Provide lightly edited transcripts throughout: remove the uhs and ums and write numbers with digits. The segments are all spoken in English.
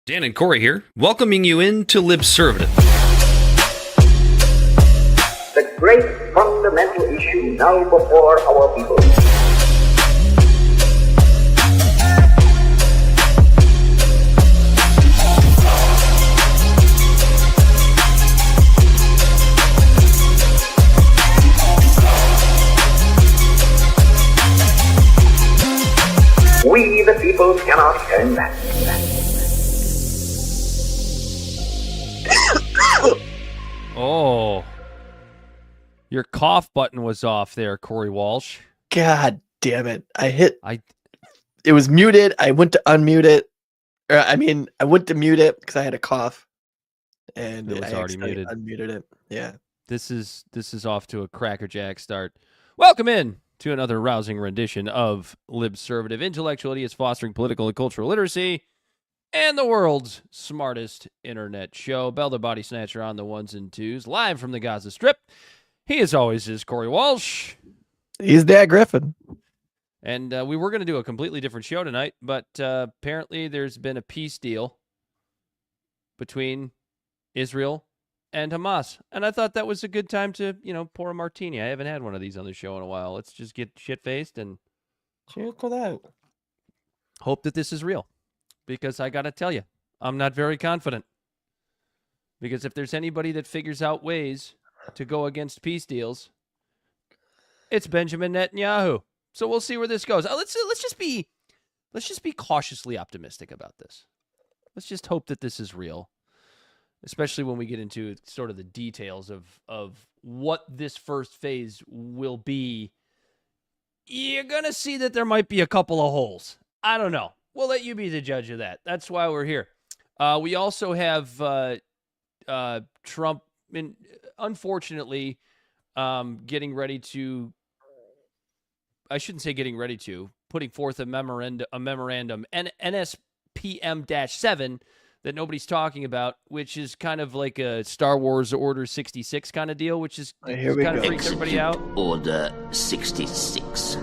Dan and Corey here, welcoming you into Libservative. The great fundamental issue now before our people. We, the people, cannot turn back. Oh, your cough button was off there, Corey Walsh. God damn it. It was muted. I went to unmute it. I went to mute it because I had a cough. And It was I already accidentally muted. unmuted it. Yeah. This is off to a crackerjack start. Welcome in to another rousing rendition of Libservative. Intellectual idiots fostering political and cultural literacy and the world's smartest internet show. Bell the Body Snatcher on the ones and twos, live from the Gaza Strip. He, as always, is Corey Walsh. He's Dad Griffin. And we were going to do a completely different show tonight, but apparently there's been a peace deal between Israel and Hamas. And I thought that was a good time to, pour a martini. I haven't had one of these on the show in a while. Let's just get shit-faced and Cheers for that. hope that this is real. Because I got to tell you, I'm not very confident. Because if there's anybody that figures out ways to go against peace deals, it's Benjamin Netanyahu. So we'll see where this goes. Let's just be cautiously optimistic about this. Let's just hope that this is real, especially when we get into sort of the details of what this first phase will be. You're going to see that there might be a couple of holes. I don't know. We'll let you be the judge of that. That's why we're here. We also have Trump, unfortunately, getting ready to, I shouldn't say getting ready to, putting forth a memorandum, NSPM-7, that nobody's talking about, which is kind of like a Star Wars Order 66 kind of deal, which is Here we kind of go. freaks everybody out. Order 66.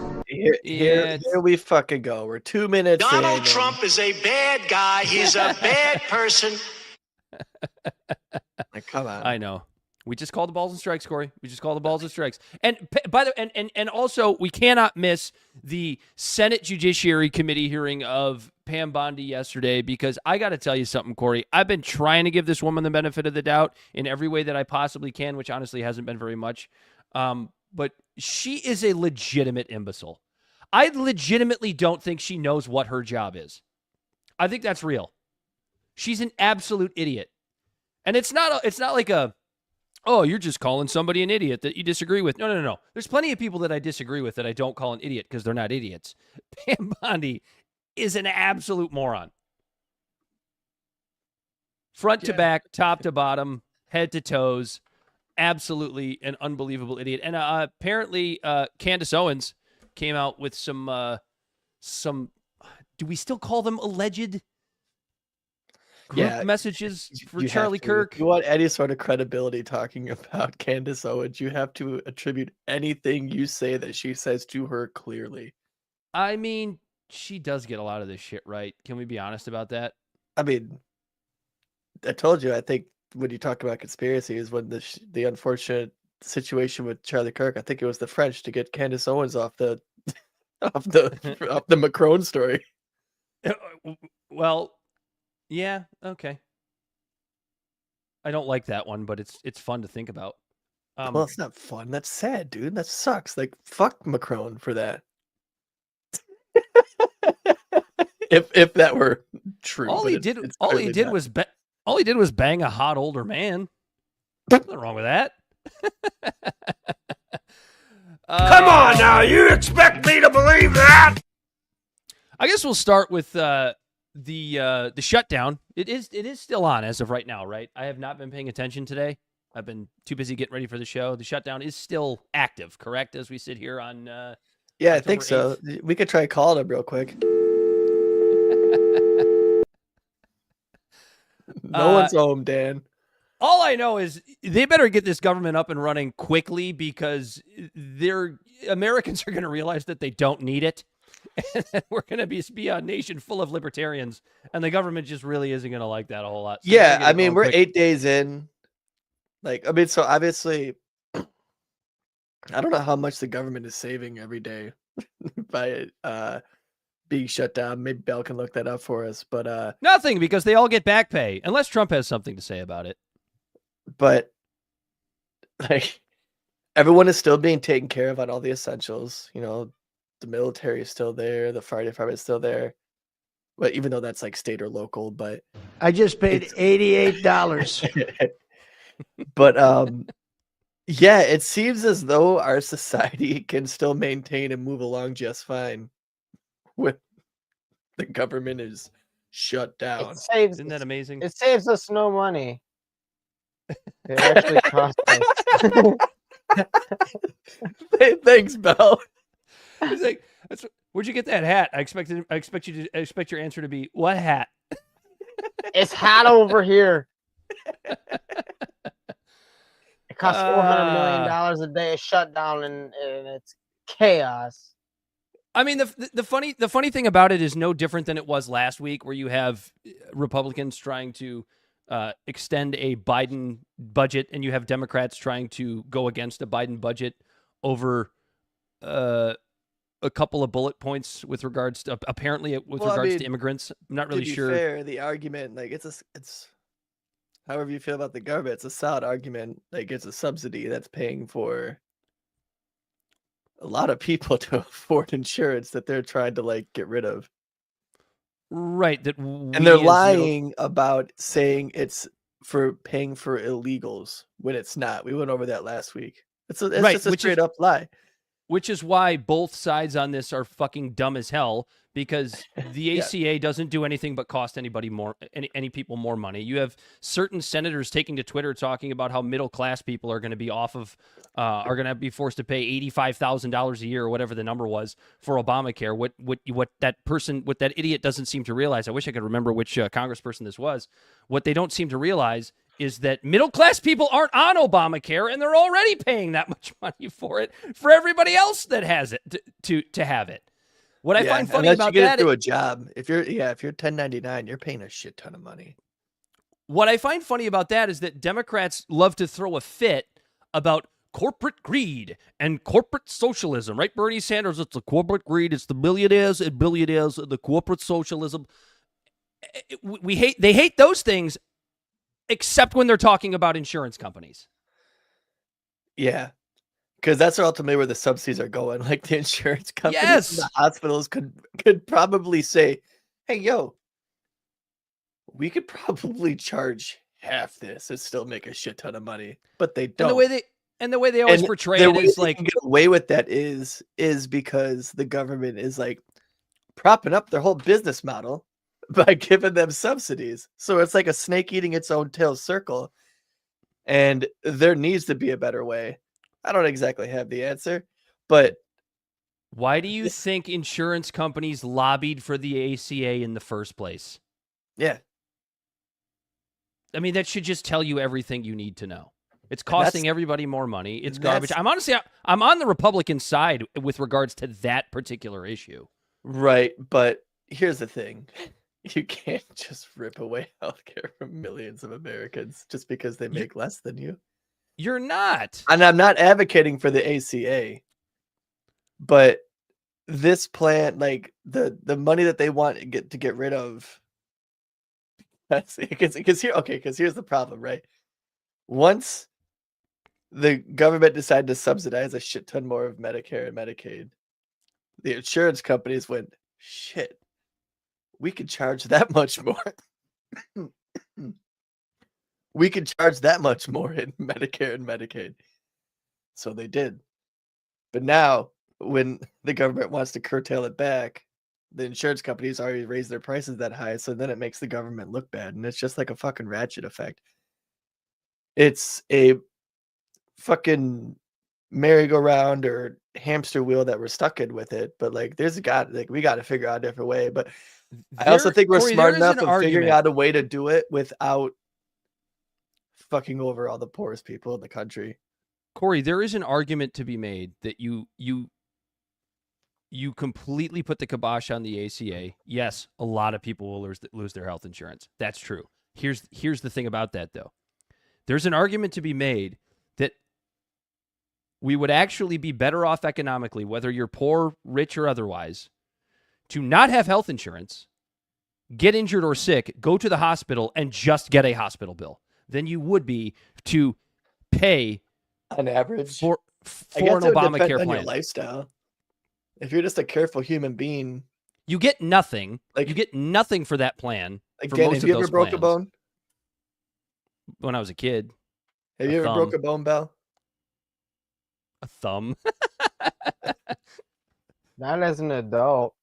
Here we fucking go. We're 2 minutes in. Donald Trump is a bad guy. He's a bad person. Like, come on. I know. We just call the balls and strikes, Corey. We just call the balls and strikes. And by the and also we cannot miss the Senate Judiciary Committee hearing of Pam Bondi yesterday, because I got to tell you something, Corey. I've been trying to give this woman the benefit of the doubt in every way that I possibly can, which honestly hasn't been very much. But she is a legitimate imbecile. I legitimately don't think she knows what her job is. I think that's real. She's an absolute idiot. And it's not like oh, you're just calling somebody an idiot that you disagree with. No. There's plenty of people that I disagree with that I don't call an idiot because they're not idiots. Pam Bondi is an absolute moron. Front to back, top to bottom, head to toes. Absolutely an unbelievable idiot. And apparently Candace Owens came out with some, do we still call them alleged group messages for Charlie Kirk? If you want any sort of credibility talking about Candace Owens, you have to attribute anything you say that she says to her clearly. I mean, she does get a lot of this shit right. Can we be honest about that? I mean, I told you, I think when you talk about conspiracy is when the unfortunate situation with Charlie Kirk, I think it was the French to get Candace Owens off the off the Macron story. Well, yeah, okay. I don't like that one, but it's fun to think about. Well, it's not fun. That's sad, dude. That sucks. Like, fuck Macron for that. if that were true. All he did was bang a hot older man. Nothing wrong with that. Come on now, you expect me to believe that? I guess we'll start with the shutdown. It is still on as of right now, right? I have not been paying attention today. I've been too busy getting ready for the show. The shutdown is still active, correct? As we sit here on yeah, I think October so. We could try calling him real quick. No one's home, Dan. All I know is they better get this government up and running quickly, because Americans are going to realize that they don't need it. and then we're going to be a nation full of libertarians, and the government just really isn't going to like that a whole lot. So Yeah, I mean, we're 8 days in. Like, I mean, so obviously, I don't know how much the government is saving every day by being shut down. Maybe Bell can look that up for us. But nothing, because they all get back pay, unless Trump has something to say about it. But like, everyone is still being taken care of on all the essentials. You know, the military is still there, the fire department is still there. But even though that's like state or local, but I just paid $88. but yeah, it seems as though our society can still maintain and move along just fine when the government is shut down. Isn't that amazing? It saves us no money. It actually costs us. Thanks, Bell. He's like, where'd you get that hat? I expect your answer to be, what hat? It's hot over here. It costs $400 million a day of shutdown, and it's chaos. I mean, the funny thing about it is no different than it was last week, where you have Republicans trying to extend a Biden budget, and you have Democrats trying to go against a Biden budget over a couple of bullet points with regards to to immigrants. I'm not really sure. Fair, the argument, like it's however you feel about the government, it's a solid argument. Like, it's a subsidy that's paying for a lot of people to afford insurance that they're trying to like get rid of. Right. And they're lying about saying it's for paying for illegals when it's not. We went over that last week. It's just a straight up lie. Which is why both sides on this are fucking dumb as hell, because the ACA doesn't do anything but cost any people more money. You have certain senators taking to Twitter talking about how middle class people are going to be are going to be forced to pay $85,000 a year, or whatever the number was, for Obamacare. What that idiot doesn't seem to realize, I wish I could remember which congressperson this was. What they don't seem to realize is that middle-class people aren't on Obamacare, and they're already paying that much money for it for everybody else that has it to have it. What I find funny about you get that, it through a job. If you're 1099, you're paying a shit ton of money. What I find funny about that is that Democrats love to throw a fit about corporate greed and corporate socialism, right? Bernie Sanders, it's the corporate greed, it's the millionaires and billionaires, and the corporate socialism. They hate those things, except when they're talking about insurance companies. Yeah, because that's ultimately where the subsidies are going. Like, the insurance companies, Yes, the hospitals could probably say, "Hey, yo, we could probably charge half this and still make a shit ton of money," but they don't. And the way they always portray it is like, get away with that is because the government is like propping up their whole business model by giving them subsidies. So it's like a snake eating its own tail circle. And there needs to be a better way. I don't exactly have the answer, but why do you think insurance companies lobbied for the ACA in the first place? Yeah. I mean, that should just tell you everything you need to know. It's costing everybody more money. It's garbage. I'm on the Republican side with regards to that particular issue. Right. But here's the thing. You can't just rip away healthcare from millions of Americans just because they make less than you. You're not. And I'm not advocating for the ACA, but this plan, like the money that they want to get rid of, that's because here's the problem, right? Once the government decided to subsidize a shit ton more of Medicare and Medicaid, the insurance companies went, shit, we could charge that much more. We could charge that much more in Medicare and Medicaid. So they did. But now, when the government wants to curtail it back, the insurance companies already raised their prices that high, so then it makes the government look bad. And it's just like a fucking ratchet effect. It's a fucking merry-go-round or hamster wheel that we're stuck in with it. But like, we got to figure out a different way. But I also think we're smart enough of figuring out a way to do it without fucking over all the poorest people in the country. Corey, there is an argument to be made that you you completely put the kibosh on the ACA. Yes, a lot of people will lose their health insurance. That's true. Here's the thing about that, though. There's an argument to be made that we would actually be better off economically, whether you're poor, rich, or otherwise, to not have health insurance, get injured or sick, go to the hospital, and just get a hospital bill than you would be to pay On average, for I guess an it would depend Obamacare on your plan. lifestyle. If you're just a careful human being, You get nothing. Like- You get nothing for that plan. For again, most have of you ever those broke a plans. bone? When I was a kid, Have A you ever thumb. broke a bone, Bell? a thumb. Not as an adult.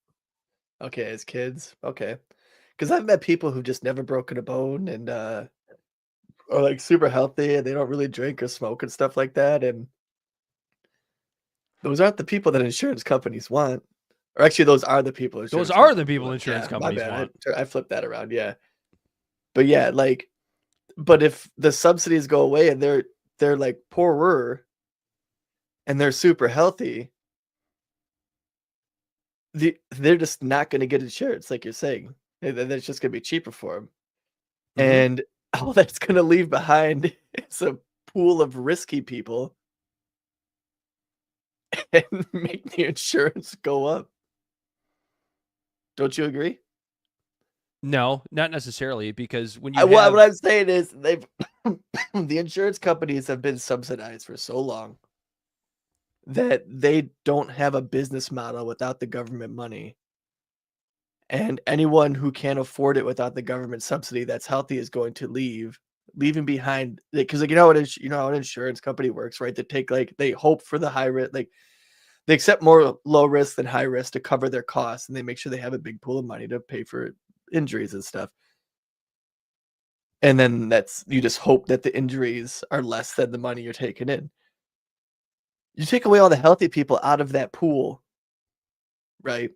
Okay, as kids, okay. Because I've met people who've just never broken a bone and are like super healthy and they don't really drink or smoke and stuff like that. And those aren't the people that insurance companies want. Or actually, those are the people. Those insurance are the companies people want. insurance My companies bad. want. I flipped that around. Yeah, but yeah, like, but if the subsidies go away and they're like poorer and they're super healthy, they're just not going to get insurance, like you're saying. And then it's just going to be cheaper for them. Mhm. And all that's going to leave behind is a pool of risky people and make the insurance go up. Don't you agree? No, not necessarily, because when you What have, I'm saying is they've the insurance companies have been subsidized for so long that they don't have a business model without the government money. And anyone who can't afford it without the government subsidy that's healthy is going to leaving behind, because like, you know how an insurance company works, right? They hope for the high risk, like they accept more low risk than high risk to cover their costs, and they make sure they have a big pool of money to pay for injuries and stuff. And then you just hope that the injuries are less than the money you're taking in. You take away all the healthy people out of that pool, right?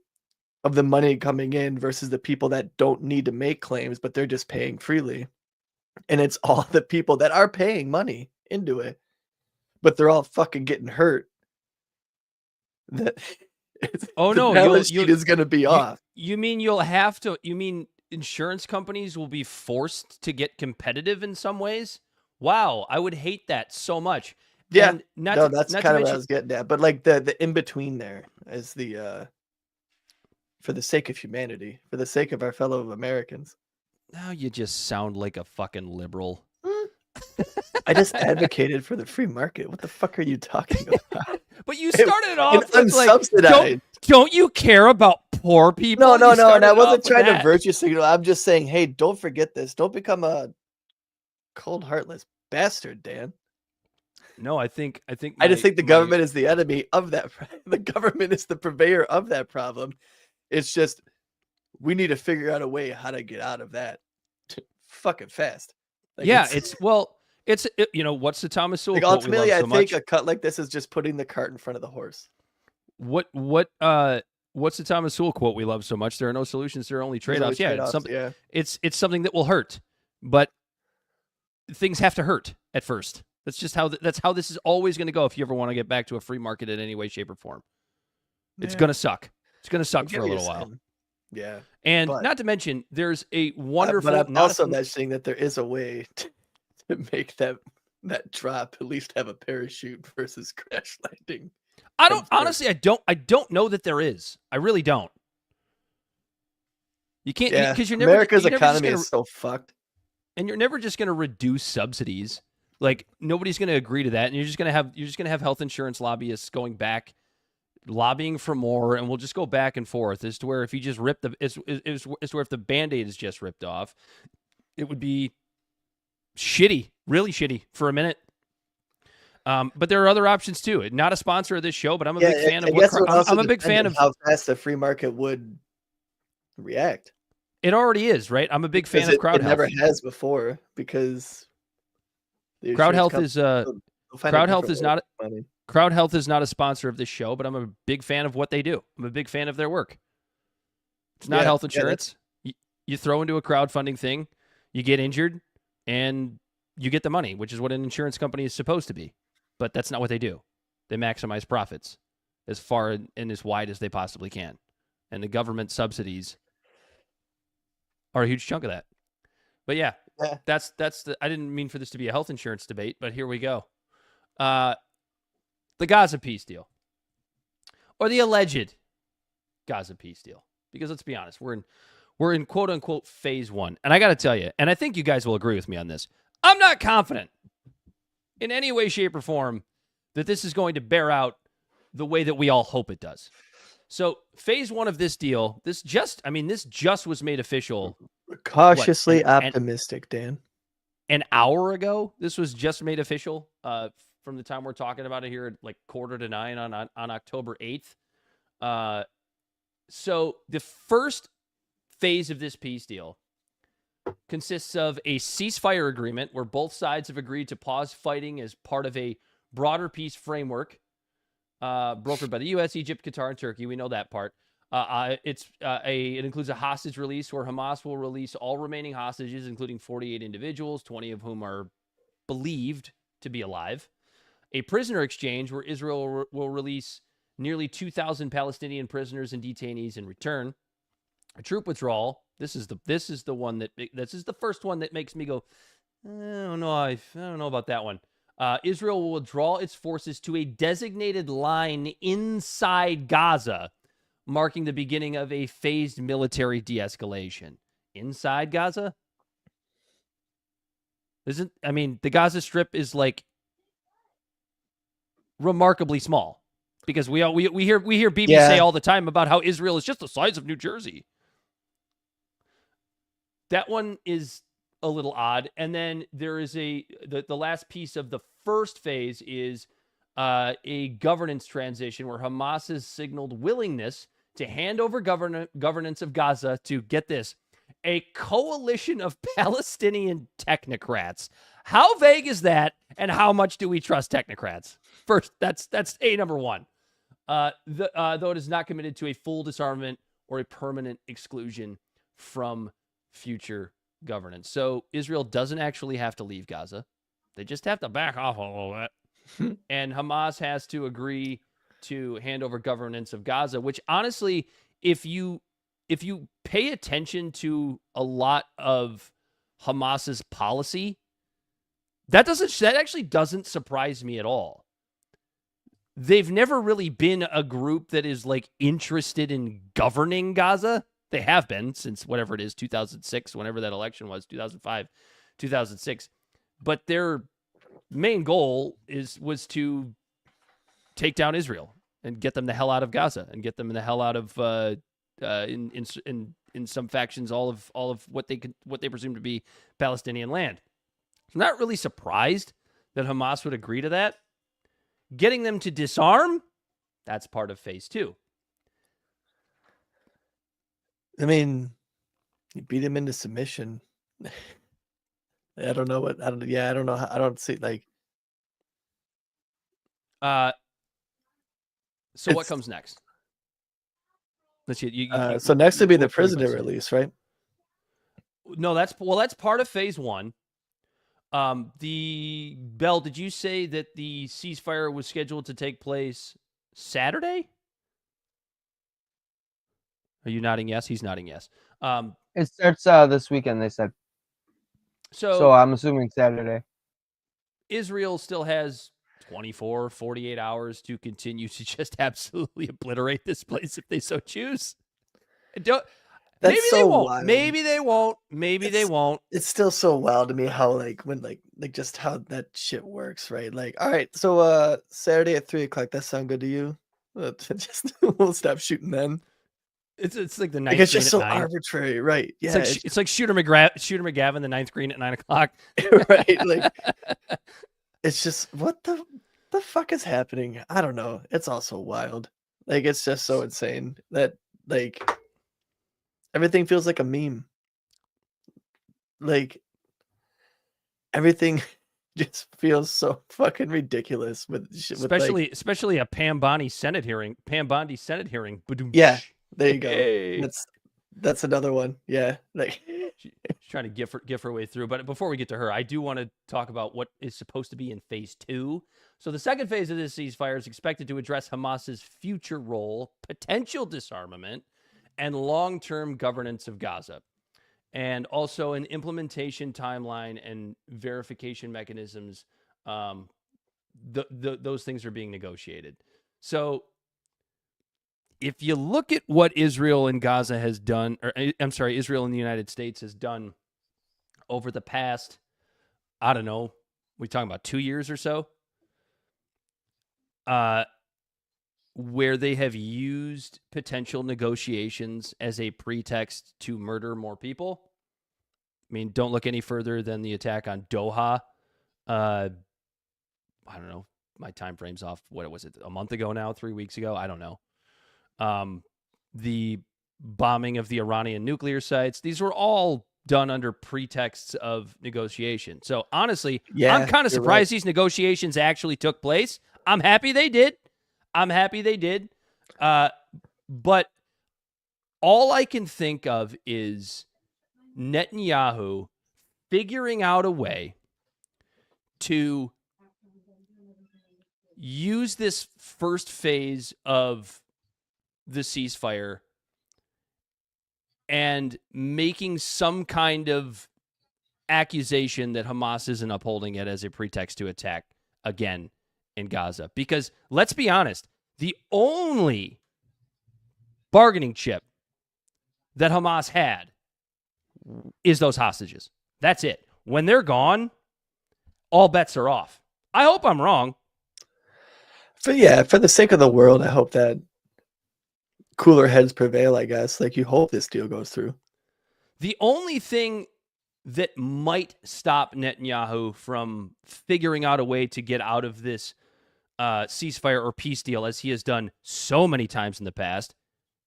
Of the money coming in versus the people that don't need to make claims, but they're just paying freely. And it's all the people that are paying money into it, but they're all fucking getting hurt. Oh, no, the balance sheet is going to be off. You mean you'll have to? You mean insurance companies will be forced to get competitive in some ways? Wow, I would hate that so much. Yeah, And not no, to- that's not to kind of what I mention- was getting at. But like the in between there is the for the sake of humanity, for the sake of our fellow Americans. Now you just sound like a fucking liberal. I just advocated for the free market. What the fuck are you talking about? But you started off And with like, unsubsidized. don't you care about poor people? No, You no, and started I off wasn't with trying to that. virtue signal. I'm just saying, hey, don't forget this. Don't become a cold, heartless bastard, Dan. No, I think I just my- think the my- government is the enemy of that. The government is the purveyor of that problem. It's just we need to figure out a way how to get out of that fucking fast. Like, Yeah, it's what's the Thomas Sowell like quote we love ultimately, I so think much? a cut like this is just putting the cart in front of the horse. What's the Thomas Sowell quote we love so much? There are no solutions, there are only There's always trade-offs. Yeah, trade-offs, it's something. yeah. It's something that will hurt, but things have to hurt at first. That's just how this is always going to go. If you ever want to get back to a free market in any way, shape, or form, it's Yeah. going to suck. It's going to I suck get for a what you're little while. saying. Yeah. And but- not to mention, there's a wonderful. But I'm not also a- mentioning that there is a way to make that drop at least have a parachute versus crash landing. I don't from honestly. I don't know that there is. I really don't. You can't Yeah, because you're never. America's you're never just economy gonna- is so fucked. and you're never just going to reduce subsidies. Like nobody's going to agree to that, and you're just going to have health insurance lobbyists going back, lobbying for more, and we'll just go back and forth as to where if you just rip as to where if the Band-Aid is just ripped off, it would be shitty, really shitty for a minute. But there are other options too. Not a sponsor of this show, but I'm a big fan of I guess it would I'm also a big depend fan on of. how fast the free market would react. It already is, right? I'm a big fan Because of crowd it health. never has before because the Crowd insurance health is companies will find a Crowd Health different is way not to make money. Crowd Health is not a sponsor of this show, but I'm a big fan of what they do. I'm a big fan of their work. It's not Yeah, health yeah, insurance. You throw into a crowdfunding thing, you get injured, and you get the money, which is what an insurance company is supposed to be. But that's not what they do. They maximize profits. as far and as wide as they possibly can. And the government subsidies are a huge chunk of that. But yeah, that's the. I didn't mean for this to be a health insurance debate, but here we go. The Gaza peace deal, or the alleged Gaza peace deal, because let's be honest, we're in quote unquote phase 1, and I got to tell you, and I think you guys will agree with me on this. I'm not confident in any way, shape, or form that this is going to bear out the way that we all hope it does. So phase 1 of this deal, this just was made official. Cautiously optimistic, Dan. An hour ago, this was just made official from the time we're talking about it here at like 8:45 on October 8th. So the first phase of this peace deal consists of a ceasefire agreement where both sides have agreed to pause fighting as part of a broader peace framework brokered by the U.S., Egypt, Qatar, and Turkey. We know that part. It includes a hostage release where Hamas will release all remaining hostages, including 48 individuals, 20 of whom are believed to be alive. A prisoner exchange where Israel will release nearly 2,000 Palestinian prisoners and detainees in return. A troop withdrawal. This is the first one that makes me go, I don't know about that one. Israel will withdraw its forces to a designated line inside Gaza, marking the beginning of a phased military de-escalation. Inside Gaza? The Gaza Strip is like remarkably small, because we hear BBC say all the time about how Israel is just the size of New Jersey. That one is a little odd. And then there is the last piece of the first phase is a governance transition where Hamas has signaled willingness to hand over governance of Gaza to, get this, a coalition of Palestinian technocrats. How vague is that, and how much do we trust technocrats? First, that's A, number one. Though it is not committed to a full disarmament or a permanent exclusion from future governance. So Israel doesn't actually have to leave Gaza. They just have to back off a little bit. And Hamas has to agree to hand over governance of Gaza, which honestly, if you pay attention to a lot of Hamas's policy, that actually doesn't surprise me at all. They've never really been a group that is like interested in governing Gaza. They have been since whatever it is, 2006, whenever that election was, 2005, 2006. But their main goal was to take down Israel and get them the hell out of Gaza and get them the hell out of in some factions all of what they presume to be Palestinian land. I'm not really surprised that Hamas would agree to that. Getting them to disarm, that's part of phase 2. I mean, you beat him into submission. I don't know. I don't see like. So what comes next? Let's see. So next would be the prisoner release, right? No, that's part of phase 1. Bell, did you say that the ceasefire was scheduled to take place Saturday? Are you nodding yes? He's nodding yes. It starts this weekend, they said. So I'm assuming Saturday. Israel still has 24, 48 hours to continue to just absolutely obliterate this place if they so choose. Maybe they won't. Wild. Maybe they won't. Maybe they won't. It's still so wild to me how just how that shit works, right? Like, all right, so Saturday at 3:00. That sound good to you? Just we'll stop shooting then. It's like the ninth. It's just so 9. arbitrary, right? Yeah, it's like Shooter McGavin, the 9th green at 9:00. Right, like it's just what the fuck is happening? I don't know. It's also wild. Like it's just so insane that like everything feels like a meme. Like everything just feels so fucking ridiculous especially a Pam Bondi Senate hearing. Ba-doom. Yeah, there you go. Hey. That's another one. Yeah, like trying to give her way through. But before we get to her, I do want to talk about what is supposed to be in phase 2. So the second phase of this ceasefire is expected to address Hamas's future role, potential disarmament, and long-term governance of Gaza, and also an implementation timeline and verification mechanisms. Those things are being negotiated. So if you look at what Israel and Gaza has done, or I'm sorry, Israel and the United States has done over the past, I don't know, we're talking about 2 years or so, where they have used potential negotiations as a pretext to murder more people. I mean, don't look any further than the attack on Doha. I don't know. My time frame's off. What was it? A month ago now? 3 weeks ago? I don't know. The bombing of the Iranian nuclear sites. These were all done under pretexts of negotiation. So honestly, I'm kind of surprised these negotiations actually took place. I'm happy they did. But all I can think of is Netanyahu figuring out a way to use this first phase of the ceasefire and making some kind of accusation that Hamas isn't upholding it as a pretext to attack again in Gaza. Because let's be honest, the only bargaining chip that Hamas had is those hostages. That's it. When they're gone, all bets are off. I hope I'm wrong. For the sake of the world, I hope that cooler heads prevail, I guess. Like, you hope this deal goes through. The only thing that might stop Netanyahu from figuring out a way to get out of this ceasefire or peace deal, as he has done so many times in the past,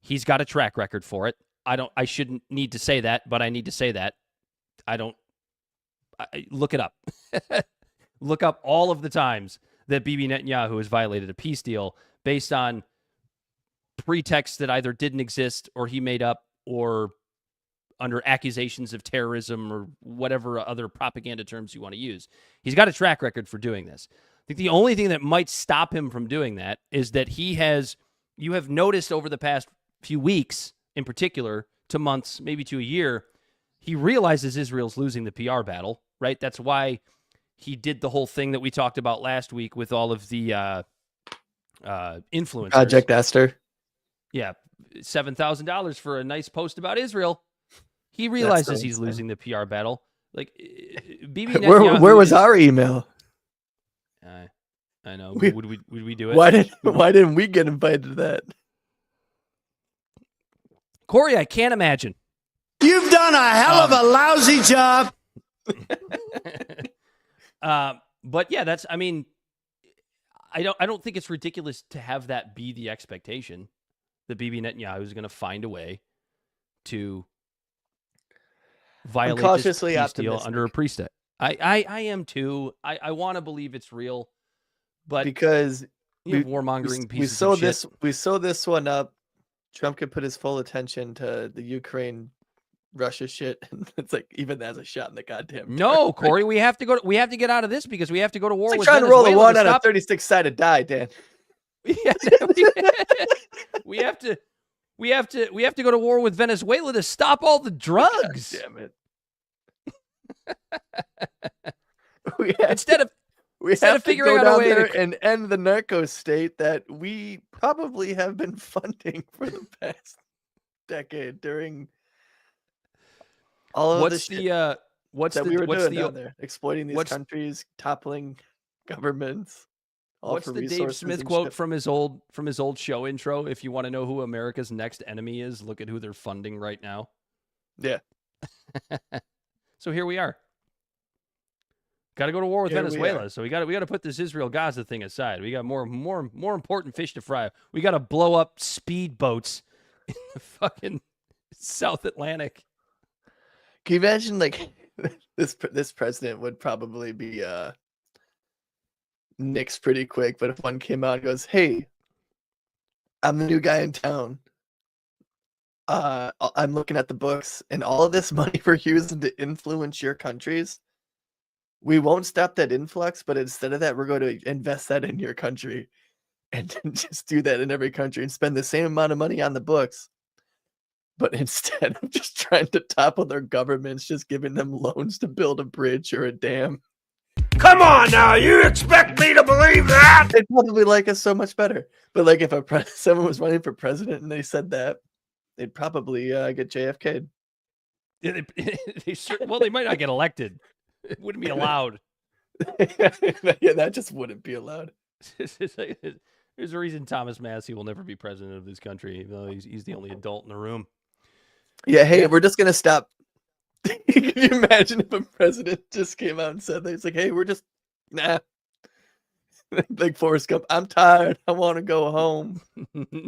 he's got a track record for it. I shouldn't need to say that, but I need to say that. Look it up. Look up all of the times that Bibi Netanyahu has violated a peace deal based on pretexts that either didn't exist or he made up, or under accusations of terrorism or whatever other propaganda terms you want to use. He's got a track record for doing this. I think the only thing that might stop him from doing that is that you have noticed over the past few weeks, in particular, to months, maybe to a year, he realizes Israel's losing the PR battle, right? That's why he did the whole thing that we talked about last week with all of the influencers. Project Esther. Yeah, $7,000 for a nice post about Israel. He realizes he's losing the PR battle. Like, Bibi Netanyahu where was our email? I know. Would we do it? Why didn't we get invited to that? Corey, I can't imagine. You've done a hell of a lousy job. But yeah, I mean, I don't think it's ridiculous to have that be the expectation, that Bibi Netanyahu is going to find a way to violate this peace deal under a pretext. I am too. I want to believe it's real, but because warmongering pieces of shit. We sew this one up. Trump could put his full attention to the Ukraine Russia shit. It's like, even that's a shot in the goddamn. No, Corey, we have to get out of this because we have to go to war with trying Venezuela. To roll a 1 on a 36-sided die, Dan. we have to go to war with Venezuela to stop all the drugs. God damn it. Instead of figuring out a way to and end the narco state that we probably have been funding for the past decade during all of the shit that we were doing down there, exploiting these countries, toppling governments. What's the Dave Smith quote from his old show intro? If you want to know who America's next enemy is, look at who they're funding right now. Yeah. So here we are. Got to go to war with Venezuela. So we got to put this Israel-Gaza thing aside. We got more important fish to fry. We got to blow up speedboats in the fucking South Atlantic. Can you imagine, like, this president would probably be nixed pretty quick, but if one came out and goes, "Hey, I'm the new guy in town. I'm looking at the books, and all of this money we're using to influence your countries, we won't stop that influx, but instead of that, we're going to invest that in your country and just do that in every country and spend the same amount of money on the books. But instead of just trying to topple their governments, just giving them loans to build a bridge or a dam. Come on now, you expect me to believe that? They'd probably like us so much better. But like if someone was running for president and they said that, they'd probably get JFK'd. Yeah, well, they might not get elected. It wouldn't be allowed. Yeah, that just wouldn't be allowed. There's a reason Thomas Massey will never be president of this country, even though he's the only adult in the room. Yeah, hey, we're just gonna stop. Can you imagine if a president just came out and said that? He's like, hey, we're just like Forrest Gump. I'm tired. I want to go home.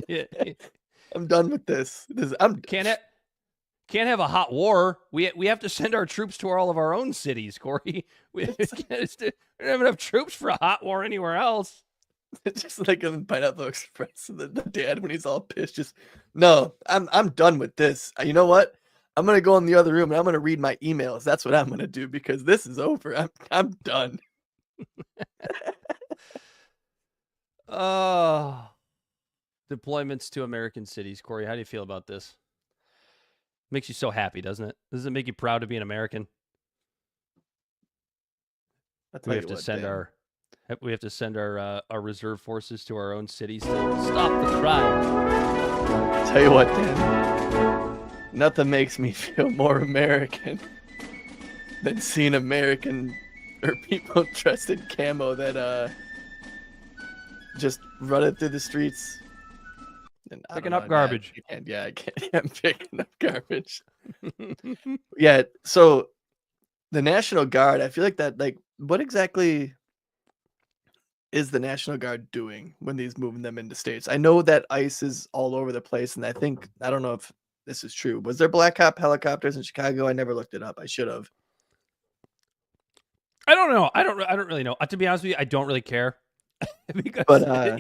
Yeah. I'm done with this. Can't have a hot war. We have to send our troops to all of our own cities, Corey. We don't have enough troops for a hot war anywhere else. It's just like in Pineapple Express, the dad when he's all pissed, just no, I'm done with this. You know what? I'm gonna go in the other room and I'm gonna read my emails. That's what I'm gonna do because this is over. I'm done. Deployments to American cities, Corey. How do you feel about this? Makes you so happy, doesn't it? Does it make you proud to be an American? We have to send our reserve forces to our own cities to stop the crime. Tell you what, Dan, nothing makes me feel more American than seeing American or people dressed in camo that just running through the streets and picking up garbage. I can't. I'm picking up garbage. Yeah. So the National Guard, I feel like that. Like, what exactly is the National Guard doing when he's moving them into states? I know that ICE is all over the place, and I don't know if this is true. Was there Black Hawk helicopters in Chicago? I never looked it up. I should have. I don't know. I don't really know. To be honest with you, I don't really care. Because but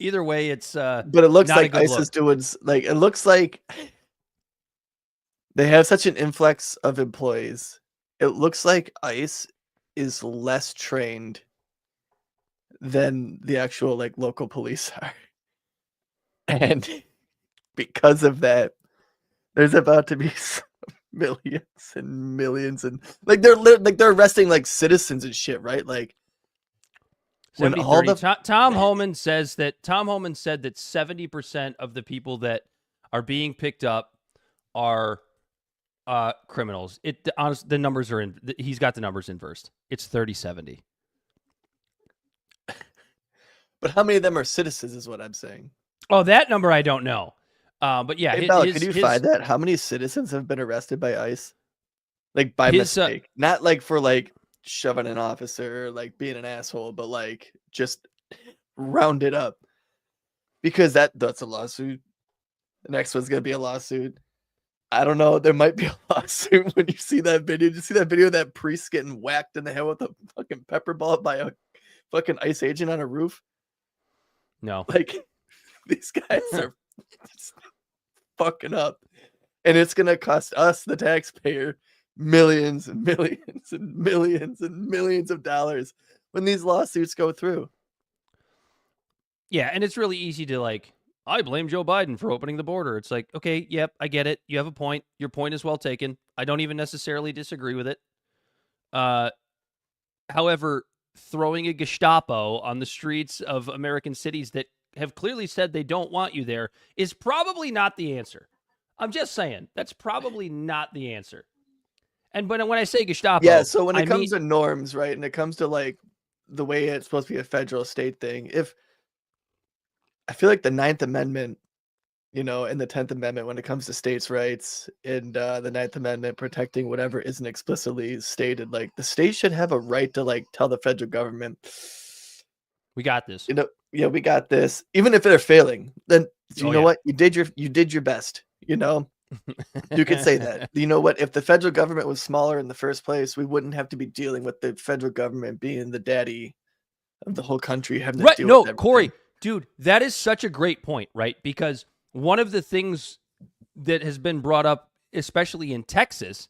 either way, it's but it looks like ICE is doing like it looks like they have such an influx of employees. It looks like ICE is less trained than the actual like local police are. And because of that, there's about to be millions and millions and like they're arresting like citizens and shit, right? Like when all the Tom Homan said that 70% of the people that are being picked up are criminals. The numbers are in. He's got the numbers inversed. It's 30-70. But how many of them are citizens is what I'm saying. Oh, that number I don't know. But yeah, hey, Bella, could you find that? How many citizens have been arrested by ICE? Like by mistake, not like for like shoving an officer or like being an asshole, but like just round it up. Because that's a lawsuit. The next one's gonna be a lawsuit. I don't know. There might be a lawsuit when you see that video. Did you see that video of that priest getting whacked in the head with a fucking pepper ball by a fucking ICE agent on a roof? No. Like, these guys are fucking up. And it's going to cost us, the taxpayer, millions and millions and millions and millions of dollars when these lawsuits go through. Yeah, and it's really easy to like, I blame Joe Biden for opening the border. It's like, okay, yep, I get it. You have a point. Your point is well taken. I don't even necessarily disagree with it. However, throwing a Gestapo on the streets of American cities that have clearly said they don't want you there is probably not the answer. I'm just saying, that's probably not the answer. And when I say Gestapo, yeah, so when it comes to norms, right, and it comes to like the way it's supposed to be a federal state thing, if I feel like the 9th Amendment, you know, and the 10th Amendment when it comes to states' rights and the 9th Amendment protecting whatever isn't explicitly stated, like the state should have a right to like tell the federal government, we got this. You know, yeah, we got this. Even if they're failing, then you know what? You did your best, you know? You could say that. You know what? If the federal government was smaller in the first place, we wouldn't have to be dealing with the federal government being the daddy of the whole country having to deal with everything. Corey, dude, that is such a great point, right? Because one of the things that has been brought up, especially in Texas,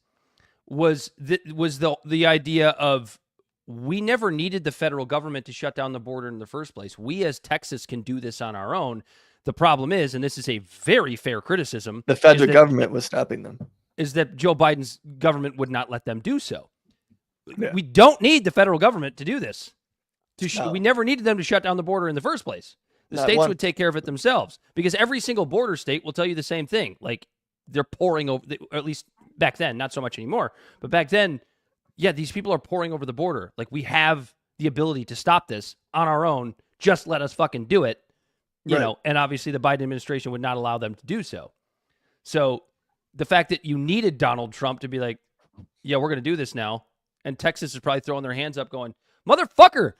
was the idea of we never needed the federal government to shut down the border in the first place. We as Texas can do this on our own. The problem is, and this is a very fair criticism, The federal government was stopping them. is that Joe Biden's government would not let them do so. Yeah. We don't need the federal government to do this. No. We never needed them to shut down the border in the first place. The Not states once. would take care of it themselves because every single border state will tell you the same thing. Like they're pouring over, or at least back then, not so much anymore, but back then, yeah, these people are pouring over the border. Like we have the ability to stop this on our own. Just let us fucking do it. You Right. know, and obviously the Biden administration would not allow them to do so. So the fact that you needed Donald Trump to be like, yeah, we're going to do this now. And Texas is probably throwing their hands up going, motherfucker.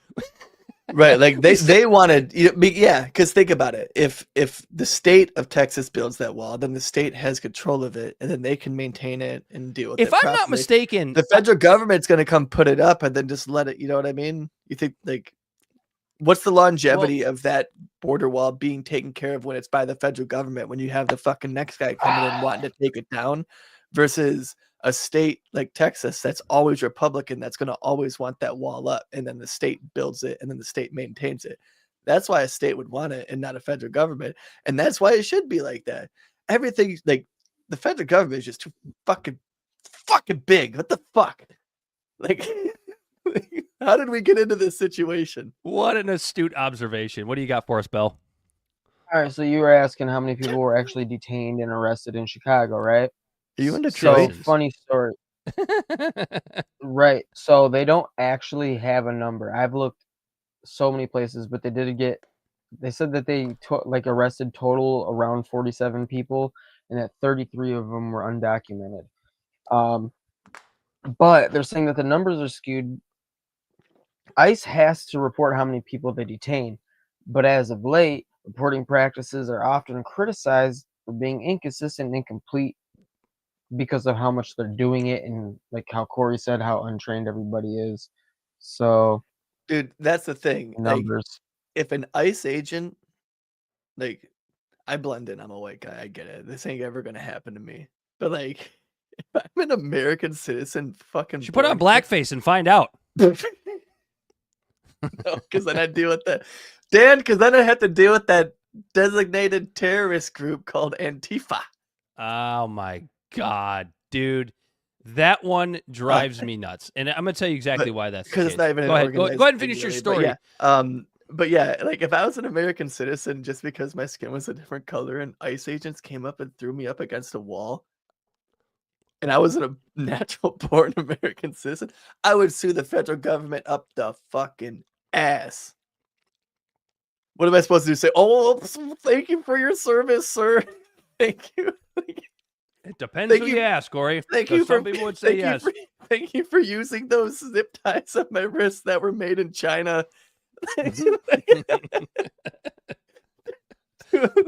Right, like they wanted, yeah, because think about it. If the state of Texas builds that wall, then the state has control of it, and then they can maintain it and deal with it. If I'm not properly. mistaken, The federal government's going to come put it up and then just let it. You know what I mean? You think like, what's the longevity of that border wall being taken care of when it's by the federal government? When you have the fucking next guy coming in wanting to take it down, versus a state like Texas that's always Republican, that's going to always want that wall up, and then the state builds it, and then the state maintains it. That's why a state would want it and not a federal government, and that's why it should be like that. Everything, like the federal government is just too fucking big. What the fuck? Like, how did we get into this situation? what an astute observation. What do you got for us, Bell? All right, so you were asking how many people were actually detained and arrested in Chicago, right? Are you in So, Detroit? funny story. Right. So they don't actually have a number. I've looked so many places, but they said that they arrested total around 47 people and that 33 of them were undocumented. But they're saying that the numbers are skewed. ICE has to report how many people they detain, but as of late, reporting practices are often criticized for being inconsistent and incomplete because of how much they're doing it, and like how Corey said, how untrained everybody is. So, Dude, that's the thing. Like, numbers. if an ICE agent, like, I blend in, I'm a white guy, I get it. This ain't ever gonna happen to me. But like, if I'm an American citizen, fucking You should put on born- blackface and find out. No, because then I deal with that. Dan, because then I have to deal with that designated terrorist group called Antifa. Oh my God, dude. That one drives me nuts. And I'm going to tell you exactly why that's the Because case. it's not even Go an ahead. Go organized ahead and thing finish your really, story. But yeah, like if I was an American citizen, just because my skin was a different color and ICE agents came up and threw me up against a wall, and I wasn't a natural born American citizen, I would sue the federal government up the fucking ass. What am I supposed to do? Say, oh, thank you for your service, sir. Thank you. It depends who you ask, Corey. Thank 'Cause you for some people would say yes. Thank you for using those zip ties on my wrists that were made in China.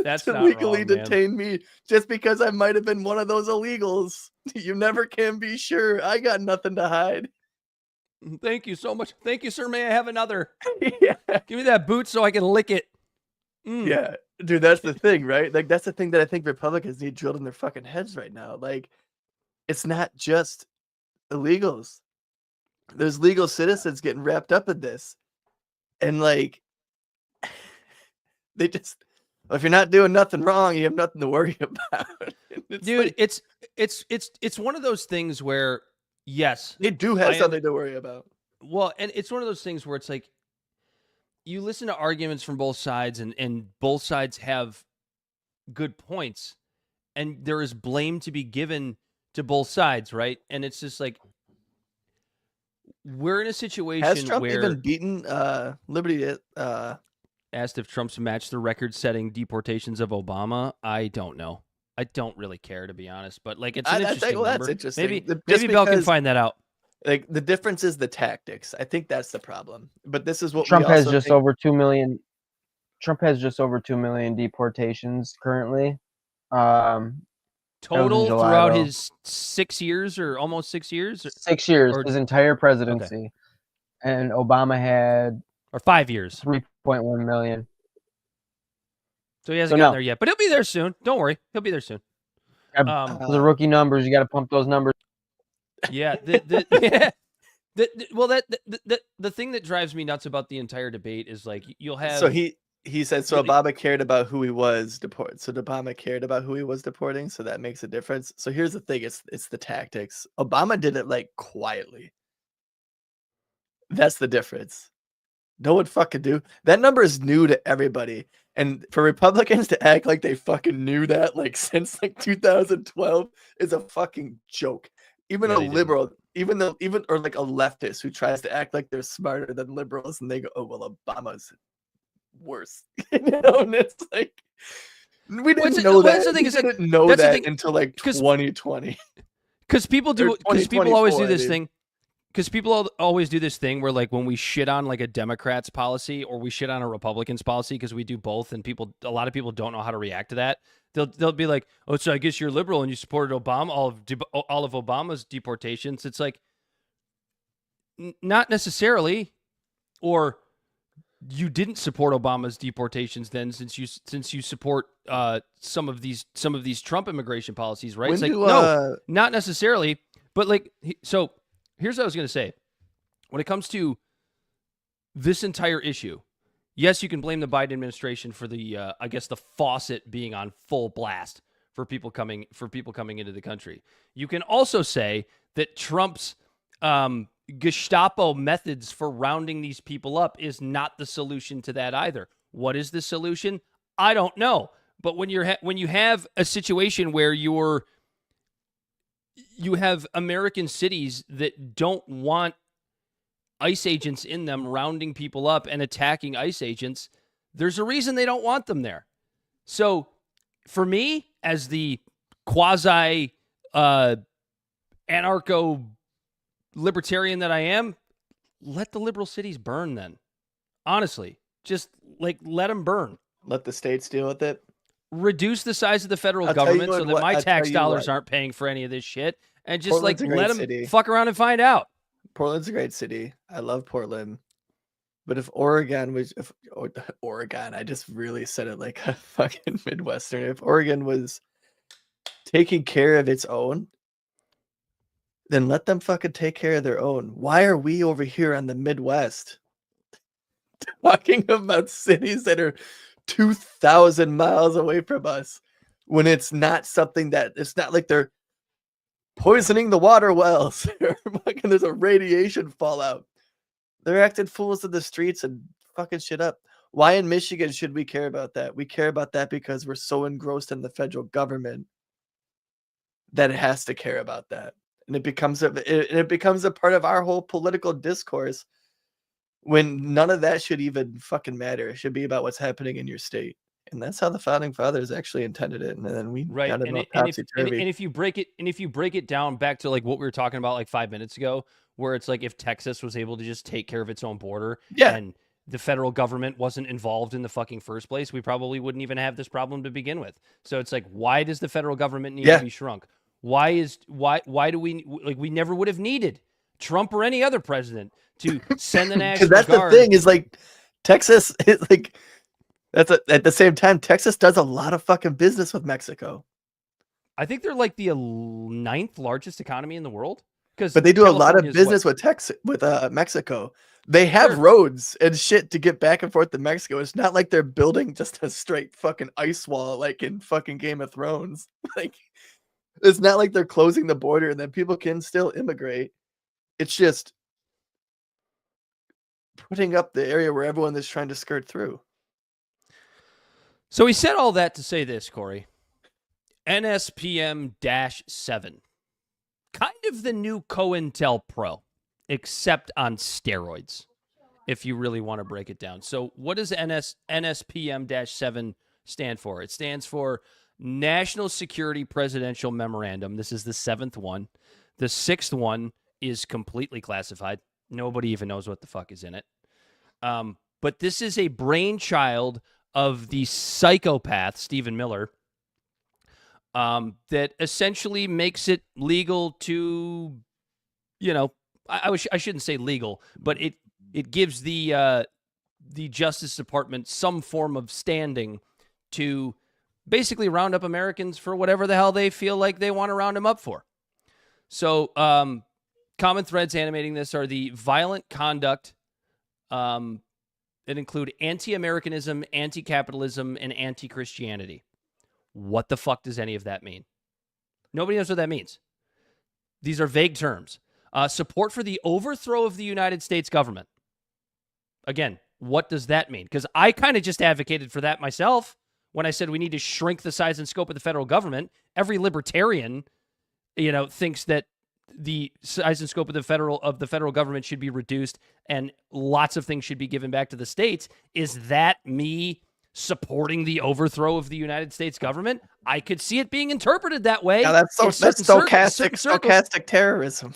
That's to not legally wrong, man. detain me just because I might have been one of those illegals. You never can be sure. I got nothing to hide. Thank you so much. Thank you, sir. May I have another? Yeah. Give me that boot so I can lick it. Yeah, dude, that's the thing, right? Like, that's the thing that I think Republicans need drilled in their fucking heads right now. Like, it's not just illegals. There's legal citizens getting wrapped up in this. And, like, they just, well, if you're not doing nothing wrong, you have nothing to worry about. It's Dude, like, it's one of those things where, yes, they do have I am- something to worry about. well, and it's one of those things where it's like, you listen to arguments from both sides, and both sides have good points, and there is blame to be given to both sides, right? And it's just like, we're in a situation Has Trump where even beaten Liberty? asked if Trump's matched the record-setting deportations of Obama. I don't know. I don't really care, to be honest, but like, it's an interesting well, that's number. interesting. Maybe Just Bell can because- find that out. Like, the difference is the tactics. I think that's the problem. But this is what Trump we has also just think- over 2 million. Trump has just over 2 million deportations currently. Total July, throughout though. his 6 years or almost 6 years 6 years, or- his entire presidency. And Obama had or 5 years. 3.1 million. So he hasn't So gotten no. there yet, but he'll be there soon. Don't worry. He'll be there soon. The rookie numbers, you got to pump those numbers. Yeah. The thing that drives me nuts about the entire debate is like you'll have. So he said so. Obama cared about who he was deported. So Obama cared about who he was deporting. So that makes a difference. So here's the thing: it's the tactics. Obama did it like quietly. That's the difference. No one fucking knew. That number is new to everybody. And for Republicans to act like they fucking knew that like since like 2012 is a fucking joke. Even a liberal, even or like a leftist who tries to act like they're smarter than liberals and they go, oh well, Obama's worse. You know, and it's like we didn't know that. We didn't know that until like 2020. Because people do. Because people always do this thing. Because people always do this thing where, like, when we shit on like a Democrat's policy or we shit on a Republican's policy, because we do both, and a lot of people don't know how to react to that. They'll be like, "Oh, so I guess you're liberal and you supported Obama, all of Obama's deportations." It's like, not necessarily, or you didn't support Obama's deportations then, since you support some of these Trump immigration policies, right? It's like, no, not necessarily, but like so. Here's what I was going to say. When it comes to this entire issue, yes, you can blame the Biden administration for the, I guess, the faucet being on full blast for people coming into the country. You can also say that Trump's Gestapo methods for rounding these people up is not the solution to that either. What is the solution? I don't know. But when you have a situation where you have American cities that don't want ICE agents in them rounding people up and attacking ICE agents, there's a reason they don't want them there. So for me, as the quasi anarcho libertarian that I am, let the liberal cities burn then. Honestly, just like let them burn. Let the states deal with it. Reduce the size of the federal government so that my tax dollars aren't paying for any of this shit, and just like let them fuck around and find out. Portland's a great city. I love Portland. But if Oregon, I just really said it like a fucking Midwestern. If Oregon was taking care of its own, then let them fucking take care of their own. Why are we over here on the Midwest talking about cities that are 2,000 miles away from us when it's not something that it's not like they're poisoning the water wells or fucking there's a radiation fallout. They're acting fools in the streets and fucking shit up. Why in Michigan should we care about that? We care about that because we're so engrossed in the federal government that it has to care about that. And it becomes a part of our whole political discourse when none of that should even fucking matter. It should be about what's happening in your state. And that's how the founding fathers actually intended it. And then we got it all topsy-turvy. And if you break it down back to like what we were talking about like 5 minutes ago, where it's like if Texas was able to just take care of its own border and the federal government wasn't involved in the fucking first place, we probably wouldn't even have this problem to begin with. So it's like, why does the federal government need to be shrunk? Why do we like we never would have needed Trump or any other president to send the National Guard. Because that's the thing is like Texas is like at the same time Texas does a lot of fucking business with Mexico. I think they're like the 9th largest economy in the world. But they do a lot of business with Mexico. They have roads and shit to get back and forth to Mexico. It's not like they're building just a straight fucking ice wall like in fucking Game of Thrones. Like it's not like they're closing the border and then people can still immigrate. It's just putting up the area where everyone is trying to skirt through. So he said all that to say this, Corey. NSPM-7. Kind of the new COINTELPRO, except on steroids, if you really want to break it down. So what does NSPM-7 stand for? It stands for National Security Presidential Memorandum. This is the 7th one. The 6th one is completely classified. Nobody even knows what the fuck is in it. But this is a brainchild of the psychopath, Stephen Miller, that essentially makes it legal to, I shouldn't say legal, but it gives the Justice Department some form of standing to basically round up Americans for whatever the hell they feel like they want to round them up for. So common threads animating this are the violent conduct that include anti-Americanism, anti-capitalism, and anti-Christianity. What the fuck does any of that mean? Nobody knows what that means. These are vague terms. Support for the overthrow of the United States government. Again, what does that mean? Because I kind of just advocated for that myself when I said we need to shrink the size and scope of the federal government. Every libertarian, thinks that the size and scope of the federal government should be reduced and lots of things should be given back to the states. Is that me supporting the overthrow of the United States government? I could see it being interpreted that way. Yeah, that's stochastic terrorism.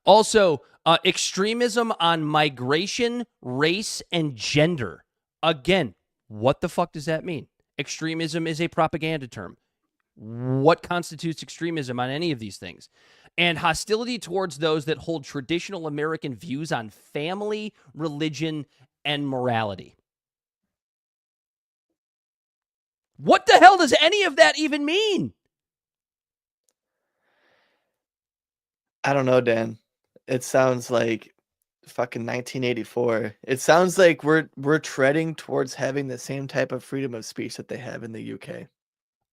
Also, extremism on migration, race, and gender. Again, what the fuck does that mean? Extremism is a propaganda term. What constitutes extremism on any of these things? And hostility towards those that hold traditional American views on family, religion, and morality. What the hell does any of that even mean? I don't know, Dan. It sounds like fucking 1984. It sounds like we're treading towards having the same type of freedom of speech that they have in the UK.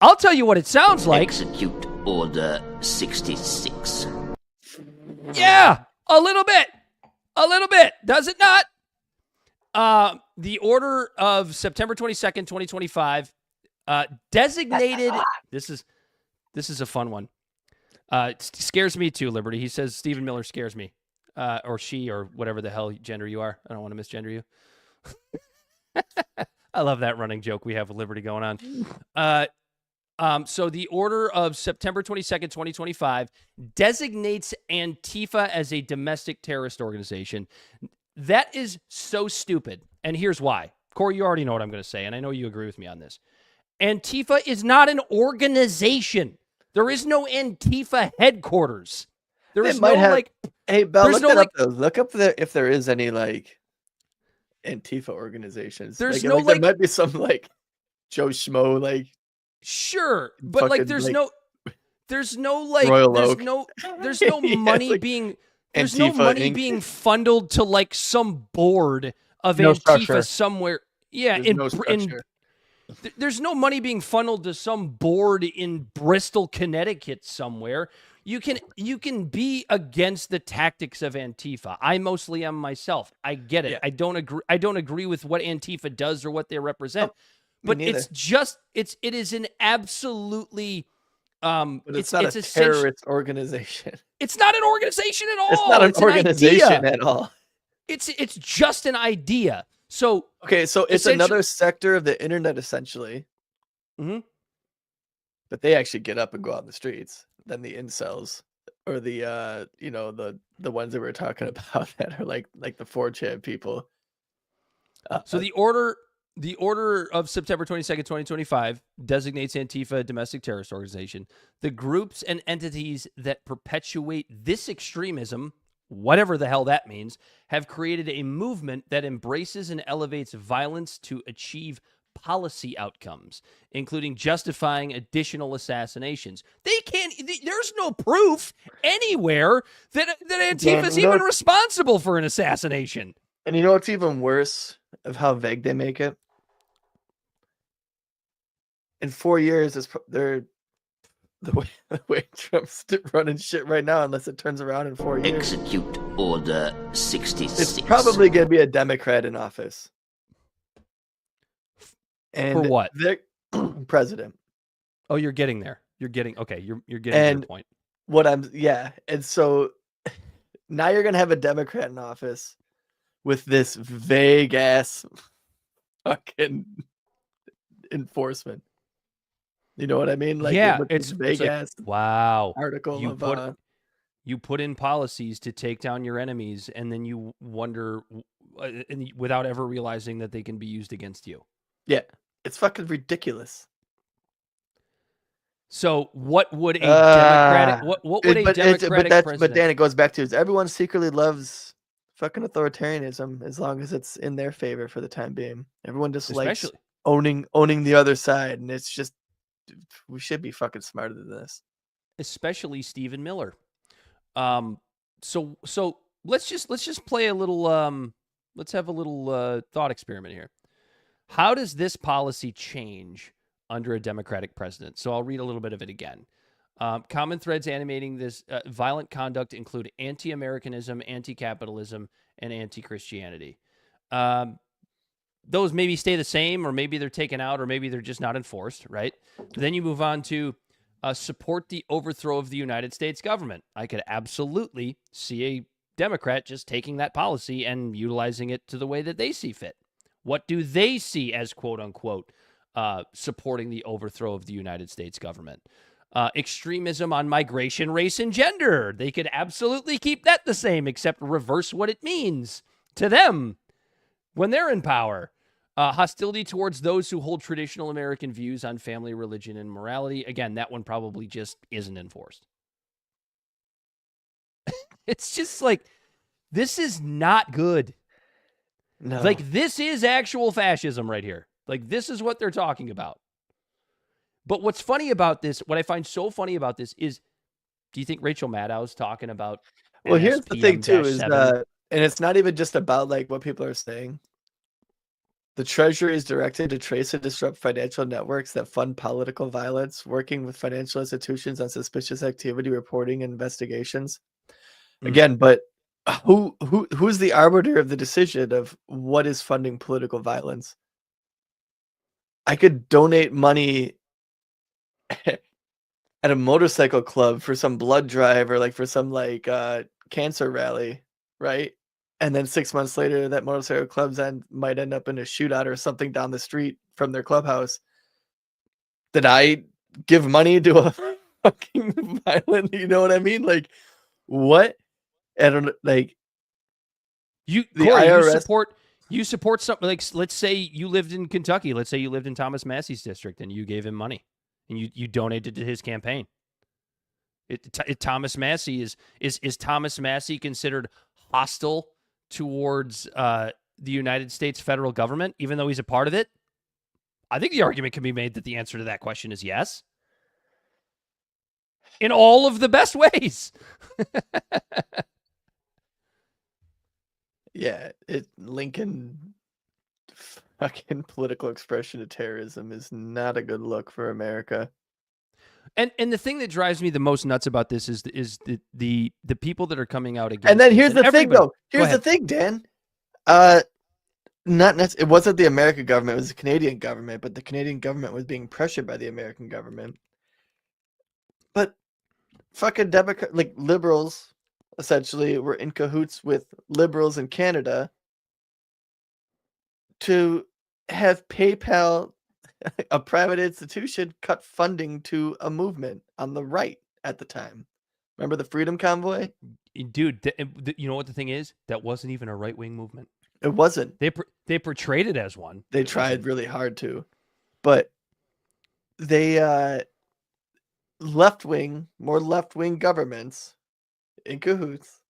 I'll tell you what it sounds like. Execute Order 66. Yeah, a little bit. Does it not? The order of September 22nd, 2025, designated. This is a fun one. It scares me too, Liberty. He says Stephen Miller scares me, or she, or whatever the hell gender you are. I don't want to misgender you. I love that running joke we have with Liberty going on. So the order of September 22nd, 2025 designates Antifa as a domestic terrorist organization. That is so stupid. And here's why. Corey, you already know what I'm going to say, and I know you agree with me on this. Antifa is not an organization. There is no Antifa headquarters. There is no like. Hey, Bell, look that up though. Look up if there is any like Antifa organizations. There's there might be some like Joe Schmo like. Sure, but like there's no like Royal there's Oak. there's no money like being Antifa Inc. being funneled to like some board of No Antifa structure. somewhere. Yeah, There's no structure. There's no money being funneled to some board in Bristol, Connecticut somewhere. You can be against the tactics of Antifa. I mostly am myself. I get it. Yeah. I don't agree with what Antifa does or what they represent. But neither. it is an absolutely But it's not a essentially- terrorist organization. It's not an organization at all. It's not an organization idea. at all. It's just an idea. So Okay, so it's another sector of the internet essentially. Mhm. But they actually get up and go out in the streets than the incels or the the ones that we're talking about that are like the 4chan people. So the order of September 22nd, 2025 designates Antifa a domestic terrorist organization. The groups and entities that perpetuate this extremism, whatever the hell that means, have created a movement that embraces and elevates violence to achieve policy outcomes, including justifying additional assassinations. There's no proof anywhere that Antifa is even responsible for an assassination. And you know what's even worse of how vague they make it? In 4 years, they're the way Trump's running shit right now, unless it turns around in 4 years. Execute Order 66. It's probably going to be a Democrat in office. And For what? They're president. Oh, you're getting there. You're getting to your point. And so now you're going to have a Democrat in office with this vague ass fucking enforcement. You know what I mean? Like, Yeah, with this vague like, ass wow. article You put in policies to take down your enemies, and then you wonder, without ever realizing that they can be used against you. yeah, it's fucking ridiculous. So, what would a democratic? What would a democratic president? But Dan, it goes back to is everyone secretly loves fucking authoritarianism as long as it's in their favor for the time being. Everyone just likes Especially. owning the other side, and it's just we should be fucking smarter than this. Especially Stephen Miller. So let's just play a little let's have a little thought experiment here. How does this policy change under a Democratic president? So I'll read a little bit of it again. Common threads animating this violent conduct include anti-Americanism, anti-capitalism, and anti-Christianity. Those maybe stay the same, or maybe they're taken out, or maybe they're just not enforced, right? Then you move on to support the overthrow of the United States government. I could absolutely see a Democrat just taking that policy and utilizing it to the way that they see fit. What do they see as quote unquote supporting the overthrow of the United States government? Extremism on migration, race, and gender. They could absolutely keep that the same, except reverse what it means to them when they're in power. Hostility towards those who hold traditional American views on family, religion, and morality. Again, that one probably just isn't enforced. It's just like, this is not good. No. Like, this is actual fascism right here. Like, this is what they're talking about. But what's funny about this, what I find so funny about this is, do you think Rachel Maddow's talking about Well, here's the thing too, is NSPM-7? and it's not even just about like what people are saying. The Treasury is directed to trace and disrupt financial networks that fund political violence, working with financial institutions on suspicious activity, reporting, and investigations. Again, but who's the arbiter of the decision of what is funding political violence? I could donate money at a motorcycle club for some blood drive or like for some like cancer rally, right? And then 6 months later, that motorcycle clubs might end up in a shootout or something down the street from their clubhouse. Did I give money to a fucking violent? You know what I mean? Like, what? I don't like. You, the Corey, IRS you support something like, let's say you lived in Kentucky. Let's say you lived in Thomas Massey's district and you gave him money and you donated to his campaign. Thomas Massey is Thomas Massey considered hostile towards the United States federal government, even though he's a part of it? I think the argument can be made that the answer to that question is yes. In all of the best ways. Yeah, Lincoln fucking political expression of terrorism is not a good look for America. And the thing that drives me the most nuts about this is the people that are coming out against. And then this, here's the thing, though. Here's Go the thing, Dan. It wasn't the American government; it was the Canadian government. But the Canadian government was being pressured by the American government. But fucking Democrat, like liberals, essentially were in cahoots with liberals in Canada to have PayPal, a private institution, cut funding to a movement on the right at the time. Remember the Freedom Convoy? Dude, you know what the thing is? That wasn't even a right-wing movement. It wasn't. They portrayed it as one. They tried really hard to. But they more left-wing governments in cahoots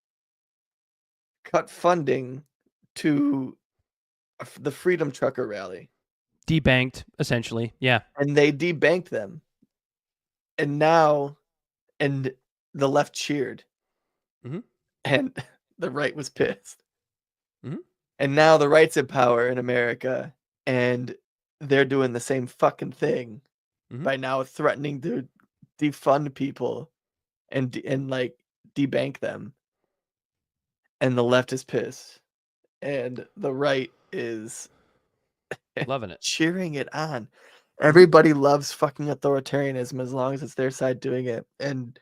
cut funding to the Freedom Trucker rally. Debanked, essentially. Yeah. And they debanked them. And the left cheered. Mm-hmm. And the right was pissed. Mm-hmm. And now the right's in power in America. And they're doing the same fucking thing by now threatening to defund people and like debank them. And the left is pissed. And the right is loving it, cheering it on. Everybody loves fucking authoritarianism as long as it's their side doing it. And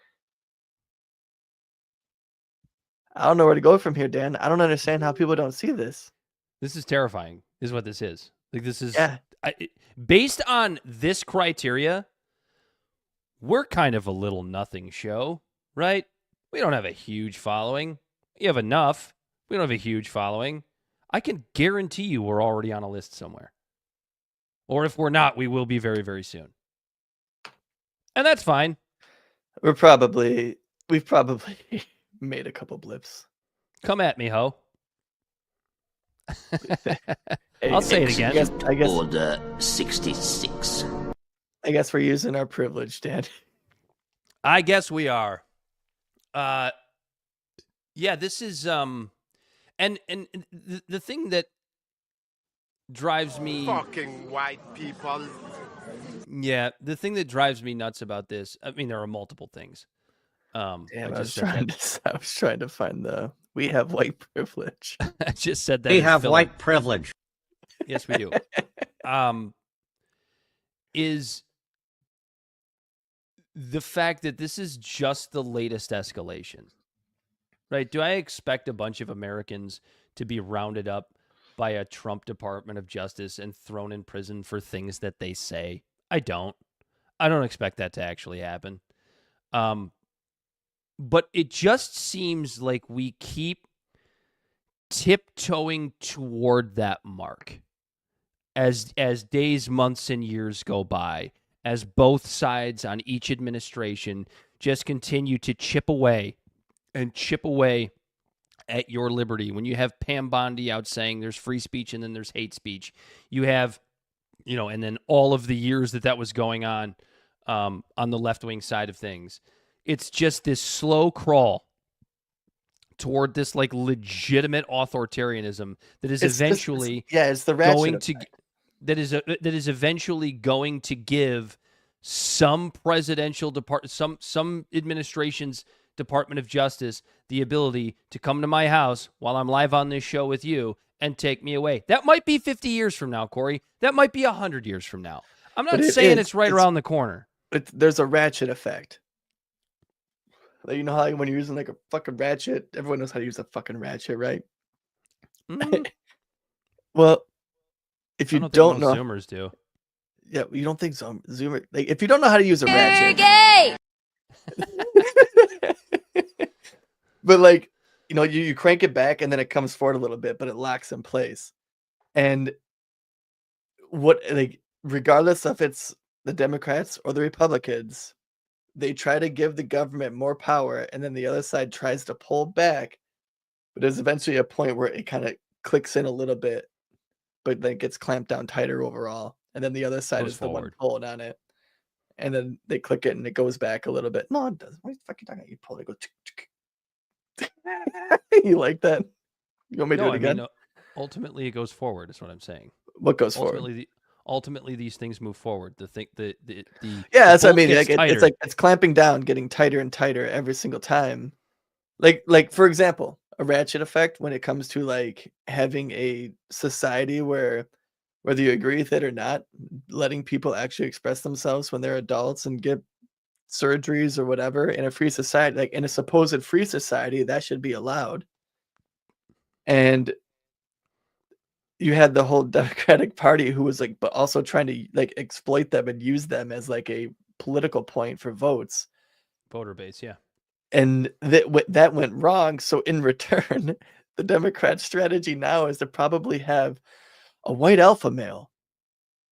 I don't know where to go from here, Dan. I don't understand how people don't see this. This is terrifying. This is what this is. Like, this is Yeah. Based on this criteria, we're kind of a little nothing show, right? We don't have a huge following. We have enough. We don't have a huge following. I can guarantee you we're already on a list somewhere. Or if we're not, we will be very, very soon. And that's fine. We've probably made a couple blips. Come at me, ho. I'll say it again. Order 66. I guess we're using our privilege, Dan. I guess we are. Yeah, this is and the thing that drives me Fucking white people. Yeah, the thing that drives me nuts about this, I mean, there are multiple things. Damn, I I was just said trying that. to. I was trying to find the. We have white privilege. I just said that. We as have filler. white privilege. Yes, we do. Is the fact that this is just the latest escalation, right? Do I expect a bunch of Americans to be rounded up by a Trump Department of Justice and thrown in prison for things that they say? I don't. I don't expect that to actually happen. But it just seems like we keep tiptoeing toward that mark as days, months, and years go by, as both sides on each administration just continue to chip away at your liberty. When you have Pam Bondi out saying there's free speech and then there's hate speech, you have, and then all of the years that was going on the left-wing side of things. It's just this slow crawl toward this like legitimate authoritarianism that is eventually it's the ratchet going effect. to that is eventually going to give some presidential some administration's Department of Justice the ability to come to my house while I'm live on this show with you and take me away. That might be 50 years from now, Corey. That might be 100 years from now. I'm not saying it's around the corner. There's a ratchet effect. Like, you know how when you're using like a fucking ratchet, everyone knows how to use a fucking ratchet, right? Mm-hmm. Well, if you don't know, Zoomers do. Yeah, you don't think Zoomer, like if you don't know how to use a ratchet, gay. but like you crank it back and then it comes forward a little bit, but it locks in place. And regardless if it's the Democrats or the Republicans, they try to give the government more power, and then the other side tries to pull back. But there's eventually a point where it kind of clicks in a little bit, but then it gets clamped down tighter overall. And then the other side is the one pulling on it. And then they click it and it goes back a little bit. No, it doesn't. What are you fucking talking about? You pull it, go. You like that? You want me to do it again? I mean, ultimately, it goes forward. Is what I'm saying. What goes forward? Ultimately, these things move forward. That's what I mean. Like it's clamping down, getting tighter and tighter every single time. Like for example, a ratchet effect when it comes to like having a society where, whether you agree with it or not, letting people actually express themselves when they're adults and get surgeries or whatever in a free society, like in a supposed free society, that should be allowed. And you had the whole Democratic Party who was like, but also trying to like exploit them and use them as like a political point for votes. Voter base, yeah. And that went wrong. So in return, the Democrat strategy now is to probably have a white alpha male.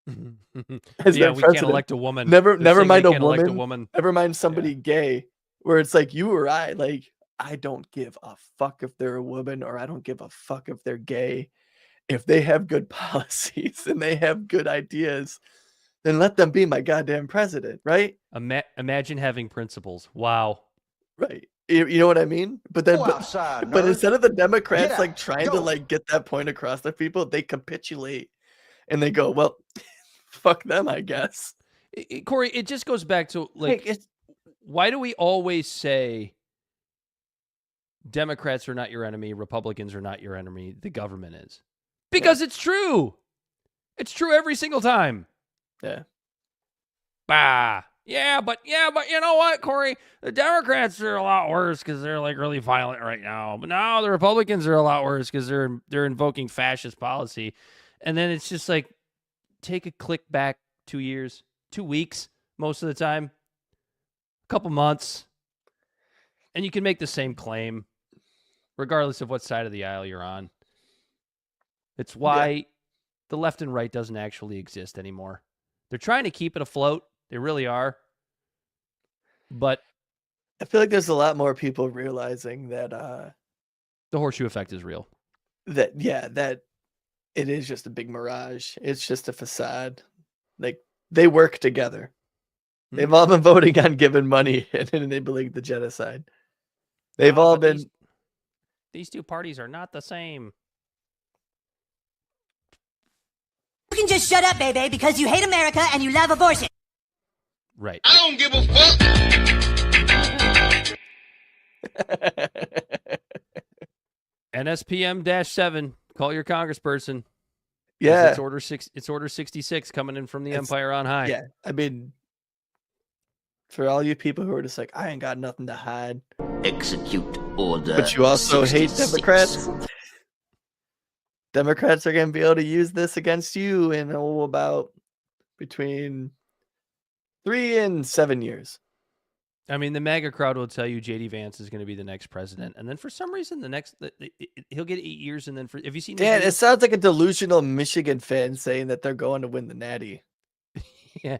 Yeah, we can't elect a woman. Never mind a woman. Never mind somebody gay. Where it's like you or I, like, I don't give a fuck if they're a woman, or I don't give a fuck if they're gay. If they have good policies and they have good ideas, then let them be my goddamn president, right? Imagine having principles. Wow. Right. You know what I mean? But then, but instead of the Democrats like trying to like get that point across to people, they capitulate and they go, well, fuck them, I guess. Corey, it just goes back to like, why do we always say Democrats are not your enemy, Republicans are not your enemy, the government is? Because it's true. It's true every single time. Yeah. Bah. Yeah, but you know what, Corey? The Democrats are a lot worse because they're like really violent right now. But now the Republicans are a lot worse because they're invoking fascist policy. And then it's just like, take a click back 2 years, 2 weeks, most of the time, a couple months, and you can make the same claim, regardless of what side of the aisle you're on. It's why the left and right doesn't actually exist anymore. They're trying to keep it afloat. They really are. But I feel like there's a lot more people realizing that the horseshoe effect is real. That it is just a big mirage. It's just a facade. Like, they work together. They've all been voting on giving money and enabling the genocide. They've all been. These two parties are not the same. You can just shut up, baby, because you hate America and you love abortion. Right. I don't give a fuck. NSPM-7. Call your congressperson. Yeah. It's order 66 coming in from the Empire on high. Yeah. I mean, for all you people who are just like, I ain't got nothing to hide. Execute order. But you also hate 66. Democrats. Democrats are going to be able to use this against you in about between 3 and 7 years. I mean, the MAGA crowd will tell you J.D. Vance is going to be the next president, and then for some reason, he'll get 8 years, and then have you seen? Dan, it sounds like a delusional Michigan fan saying that they're going to win the Natty. Yeah,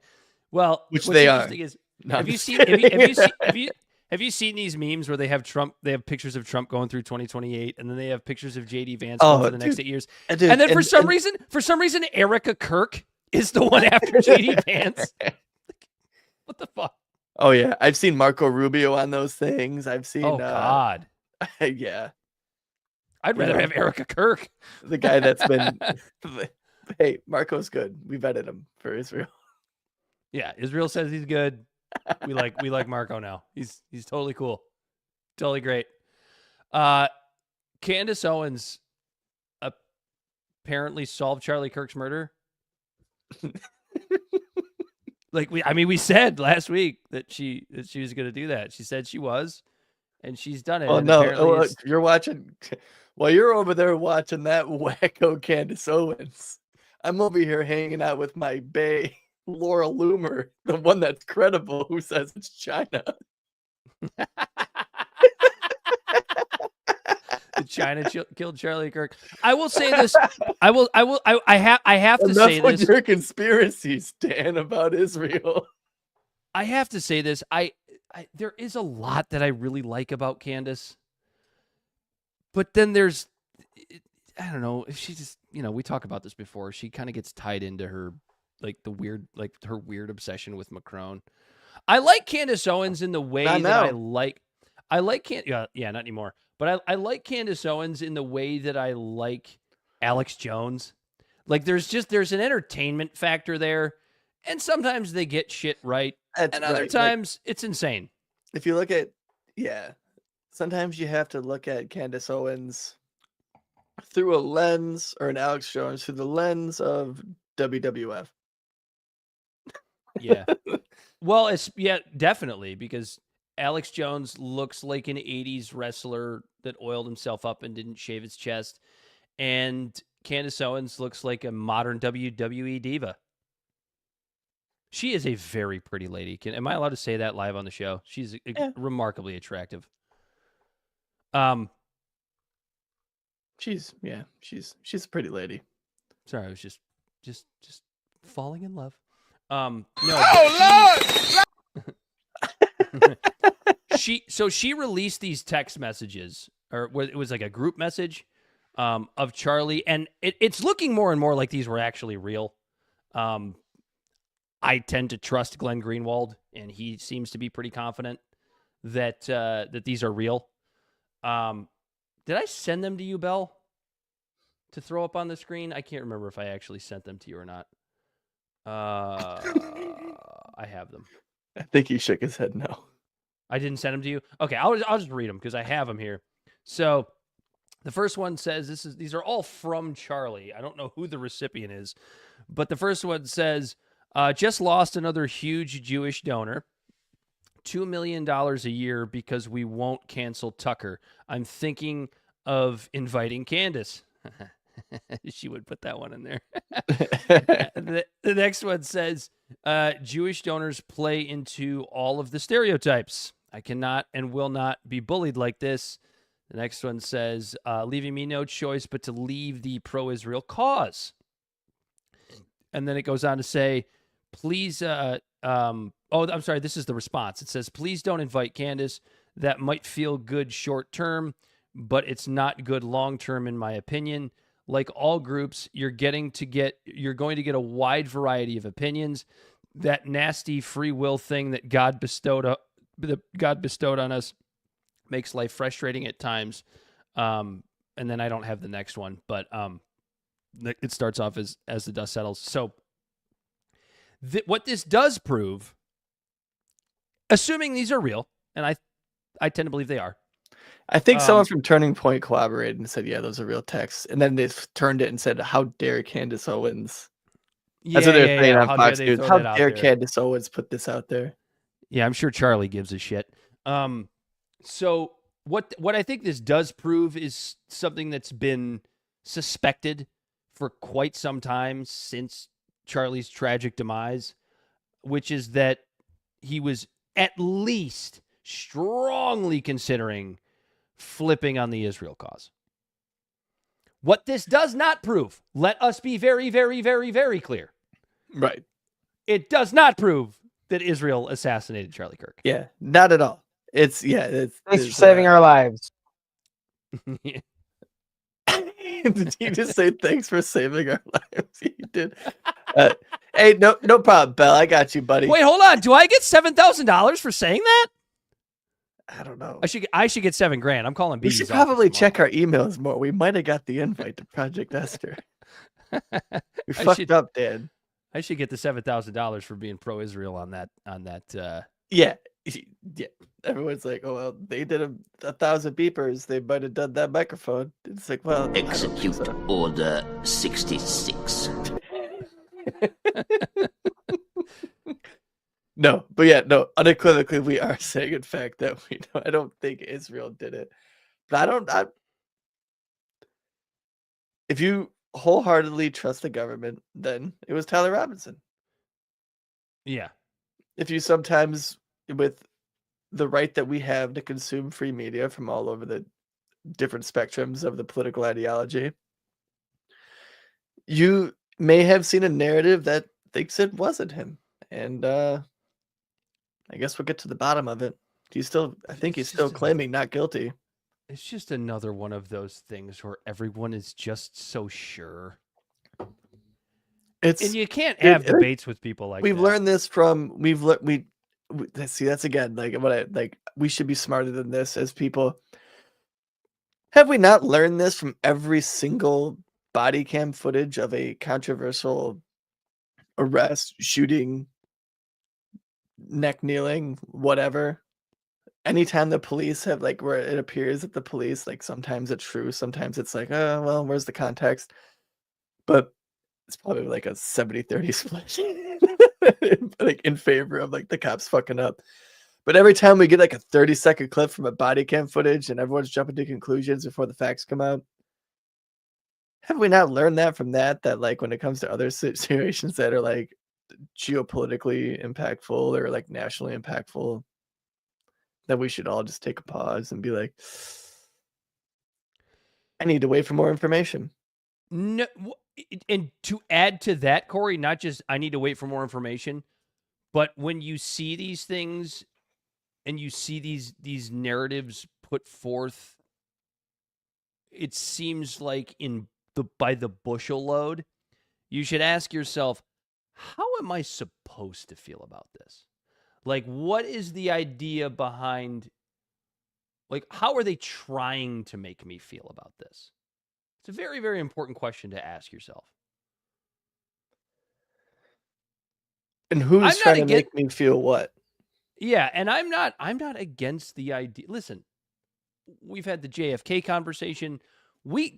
well, which what's they are. interesting is, No, have I'm you just seen? kidding. Have you seen these memes where they have Trump? They have pictures of Trump going through 2028, and then they have pictures of J.D. Vance going for the next 8 years. Dude, and then for some reason, Erica Kirk is the one after J.D. Vance. What the fuck? Oh yeah, I've seen Marco Rubio on those things. I've seen. Oh God. Yeah. I'd rather have Erica Kirk. The guy that's been. Hey, Marco's good. We vetted him for Israel. Yeah, Israel says he's good. We like Marco now. He's totally cool. Totally great. Candace Owens apparently solved Charlie Kirk's murder. We said last week that she was going to do that. She said she was, and she's done it. Oh and no, you're watching. Well, you're over there watching that wacko Candace Owens. I'm over here hanging out with my bae, Laura Loomer, the one that's credible, who says it's China. China killed Charlie Kirk. I will say this. I have to say Enough this. with your conspiracies, Dan, about Israel. I have to say this. There is a lot that I really like about Candace, but then there's, I don't know. She just, we talk about this before. She kind of gets tied into her, her weird obsession with Macron. I like Candace Owens in the way Not that now. I like not anymore. But I like Candace Owens in the way that I like Alex Jones. Like there's an entertainment factor there, and sometimes they get shit right, and other times it's insane. If you look at, sometimes you have to look at Candace Owens through a lens, or an Alex Jones through the lens of WWF. Yeah. Well, definitely, because Alex Jones looks like an 80s wrestler that oiled himself up and didn't shave his chest. And Candace Owens looks like a modern WWE diva. She is a very pretty lady. Am I allowed to say that live on the show? She's remarkably attractive. She's a pretty lady. Sorry, I was just falling in love. She released these text messages, or it was like a group message of Charlie, and it's looking more and more like these were actually real. I tend to trust Glenn Greenwald, and he seems to be pretty confident that these are real. Did I send them to you, Belle, to throw up on the screen? I can't remember if I actually sent them to you or not. I have them. I think he shook his head no. I didn't send them to you? Okay, I'll just read them because I have them here. So the first one says, these are all from Charlie. I don't know who the recipient is, but the first one says, just lost another huge Jewish donor. $2 million a year because we won't cancel Tucker. I'm thinking of inviting Candace. She would put that one in there. The next one says, Jewish donors play into all of the stereotypes. I cannot and will not be bullied like this. The next one says, leaving me no choice but to leave the pro-Israel cause. And then it goes on to say, please, I'm sorry, this is the response. It says, please don't invite Candace. That might feel good short term, but it's not good long term in my opinion. Like all groups, you're going to get a wide variety of opinions. that nasty free will thing that God bestowed on us makes life frustrating at times. And then I don't have the next one, but it starts off as the dust settles. So what this does prove, assuming these are real, and I tend to believe they are. I think someone from Turning Point collaborated and said, yeah, those are real texts. And then they turned it and said, how dare Candace Owens? That's what they're saying on Fox News. How dare Candace Owens put this out there? Yeah, I'm sure Charlie gives a shit. So what I think this does prove is something that's been suspected for quite some time since Charlie's tragic demise, which is that he was at least strongly considering flipping on the Israel cause. What this does not prove, let us be very, very, very, very clear. Right. It does not prove that Israel assassinated Charlie Kirk. Yeah, not at all. Thanks for saving our lives. Did you just say thanks for saving our lives? You did. Hey, no problem, Bell. I got you, buddy. Wait, hold on. Do I get $7,000 for saying that? I don't know. I should get $7,000. I'm calling. We should probably check our emails more. We might have got the invite to Project Esther. We fucked up, Dan. I should get the $7,000 for being pro-Israel on that. Yeah. Everyone's like, oh well, they did 1,000 beepers. They might have done that microphone. It's like, well, Execute Order 66. No, but yeah, no. Unequivocally, we are saying, in fact, that we know. I don't think Israel did it, but if you wholeheartedly trust the government, then it was Tyler Robinson. Yeah. If you sometimes, with the right that we have to consume free media from all over the different spectrums of the political ideology, you may have seen a narrative that thinks it wasn't him. And I guess we'll get to the bottom of it. I think he's still claiming not guilty. It's just another one of those things where everyone is just so sure. And you can't have debates with people like that. We've learned this from see, that's again we should be smarter than this as people. Have we not learned this from every single body cam footage of a controversial arrest, shooting, neck kneeling, whatever? Anytime the police have where it appears that the police, sometimes it's true, sometimes it's oh well, where's the context? But it's probably a 70-30 split in favor of the cops fucking up. But every time we get a 30-second clip from a body cam footage and everyone's jumping to conclusions before the facts come out, have we not learned that from that when it comes to other situations that are geopolitically impactful or nationally impactful, that we should all just take a pause and be I need to wait for more information? No, and to add to that, Corey, not just I need to wait for more information, but when you see these things and you see these narratives put forth, it seems like by the bushel load, you should ask yourself, how am I supposed to feel about this? What is the idea behind, how are they trying to make me feel about this? It's a very, very important question to ask yourself. And who's trying to make me feel what? Yeah, and I'm not against the idea. Listen, we've had the JFK conversation.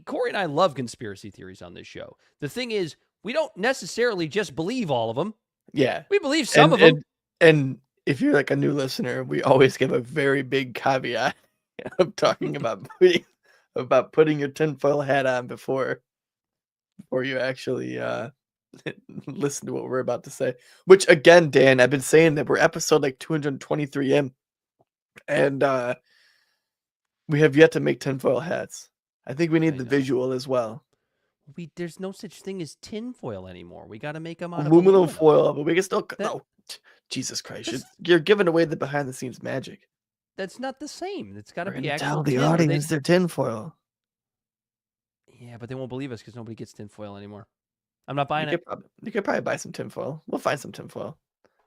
Corey and I love conspiracy theories on this show. The thing is, we don't necessarily just believe all of them. Yeah. We believe some of them. And if you're a new listener, we always give a very big caveat of talking about putting your tinfoil hat on before you actually listen to what we're about to say. Which again, Dan, I've been saying that we're episode 223 in, and we have yet to make tinfoil hats. I think we need the visual as well. There's no such thing as tinfoil anymore. We got to make them out of aluminum foil, but we can still. Jesus Christ! You're giving away the behind the scenes magic. That's not the same. It's got to be actual. Tell the audience they're tinfoil. Yeah, but they won't believe us because nobody gets tinfoil anymore. I'm not buying it. You could probably buy some tinfoil. We'll find some tinfoil.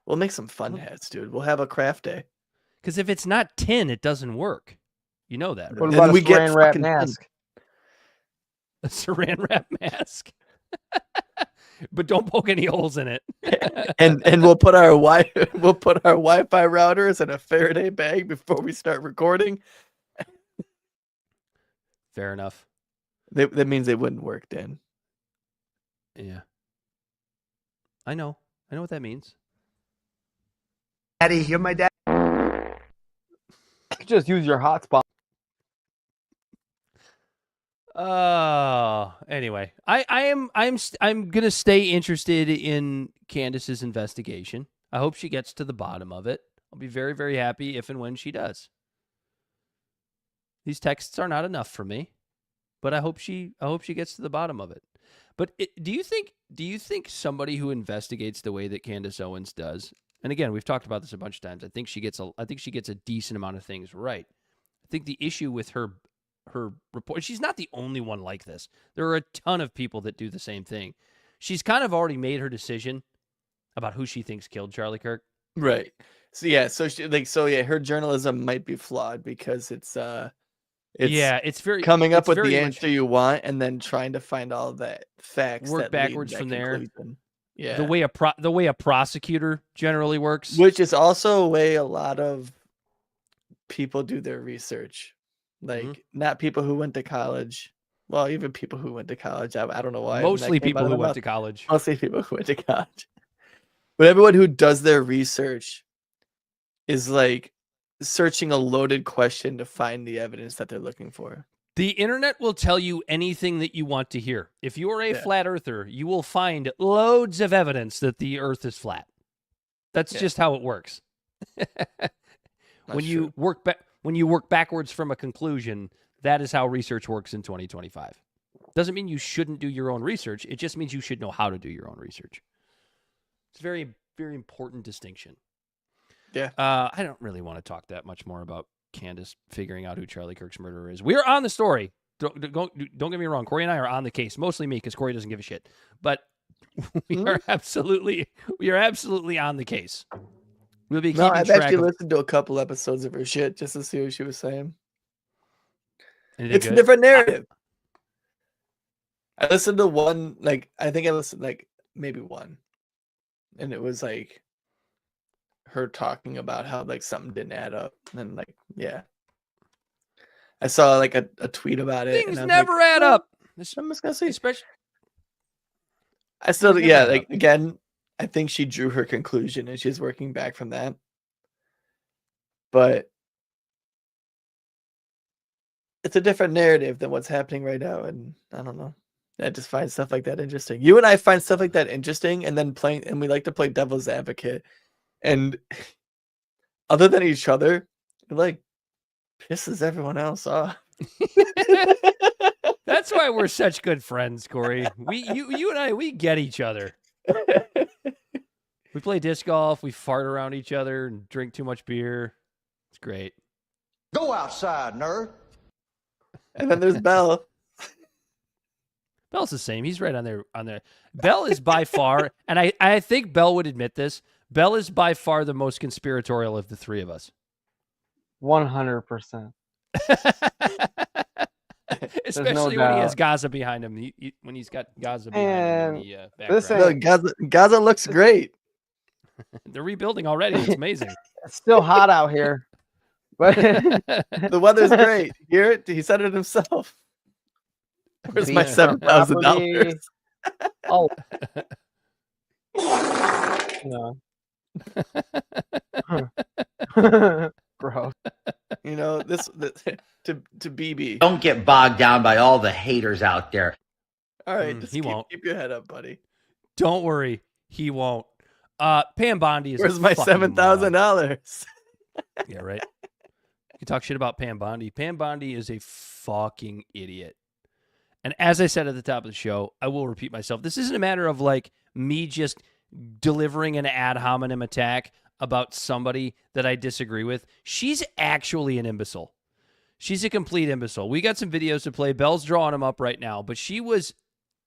We'll make some fun hats, dude. We'll have a craft day. Because if it's not tin, it doesn't work. You know that, What right? about we a get saran wrap fucking mask? A saran wrap mask. But don't poke any holes in it. and we'll put our Wi-Fi routers in a Faraday bag before we start recording. Fair enough. That means they wouldn't work, Dan. Yeah. I know what that means. Daddy, you're my dad. Just use your hotspot. Anyway, I'm gonna stay interested in Candace's investigation. I hope she gets to the bottom of it. I'll be very, very happy if and when she does. These texts are not enough for me, but I hope she gets to the bottom of it. But do you think somebody who investigates the way that Candace Owens does, and again, we've talked about this a bunch of times, I think she gets a decent amount of things right. I think the issue with her report, she's not the only one like this. There are a ton of people that do the same thing. She's kind of already made her decision about who she thinks killed Charlie Kirk. Right. So yeah, her journalism might be flawed because it's very coming up with very the much answer you want and then trying to find all that facts work that backwards lead to from that there. conclusion. Yeah. The way a prosecutor generally works. Which is also a way a lot of people do their research. Like not people who went to college. Well, even people who went to college. I don't know why. Mostly people who went to college. Mostly people who went to college. But everyone who does their research is like searching a loaded question to find the evidence that they're looking for. The internet will tell you anything that you want to hear. If you are a flat earther, you will find loads of evidence that the earth is flat. That's just how it works. When you work backwards from a conclusion, that is how research works in 2025. Doesn't mean you shouldn't do your own research. It just means you should know how to do your own research. It's a very, very important distinction. Yeah. I don't really want to talk that much more about Candace figuring out who Charlie Kirk's murderer is. We are on the story. Don't get me wrong. Corey and I are on the case. Mostly me, because Corey doesn't give a shit. But we are absolutely on the case. We'll be keeping I've track actually of... listened to a couple episodes of her shit just to see what she was saying. Anything It's good? a different narrative. I listened to one, I think I listened maybe one. And it was her talking about how something didn't add up. And I saw a tweet about it. Things and never add up. I'm just gonna say, Especially... I still, Things never add up. again, I think she drew her conclusion and she's working back from that. But it's a different narrative than what's happening right now. And I don't know. I just find stuff like that interesting. You and I find stuff like that interesting, and we like to play devil's advocate. And other than each other, it pisses everyone else off. That's why we're such good friends, Corey. You and I, we get each other. We play disc golf. We fart around each other and drink too much beer. It's great. Go outside, nerd. And then there's Bell. Bell's the same. He's right on there. Bell is by far, and I think Bell would admit this, Bell is by far the most conspiratorial of the three of us. 100%. Especially when he has Gaza behind him. When he's got Gaza behind him in the background. Gaza looks great. They're rebuilding already. It's amazing. It's still hot out here. But the weather's great. You hear it? He said it himself. Where's my $7,000? Oh. No. Gross. This to BB. Don't get bogged down by all the haters out there. All right, just he won't. Keep your head up, buddy. Don't worry, he won't. Pam Bondi is. Where's my $7,000? Yeah, right. You can talk shit about Pam Bondi. Pam Bondi is a fucking idiot. And as I said at the top of the show, I will repeat myself. This isn't a matter of me just delivering an ad hominem attack about somebody that I disagree with. She's actually an imbecile. She's a complete imbecile. We got some videos to play. Bell's drawing them up right now. But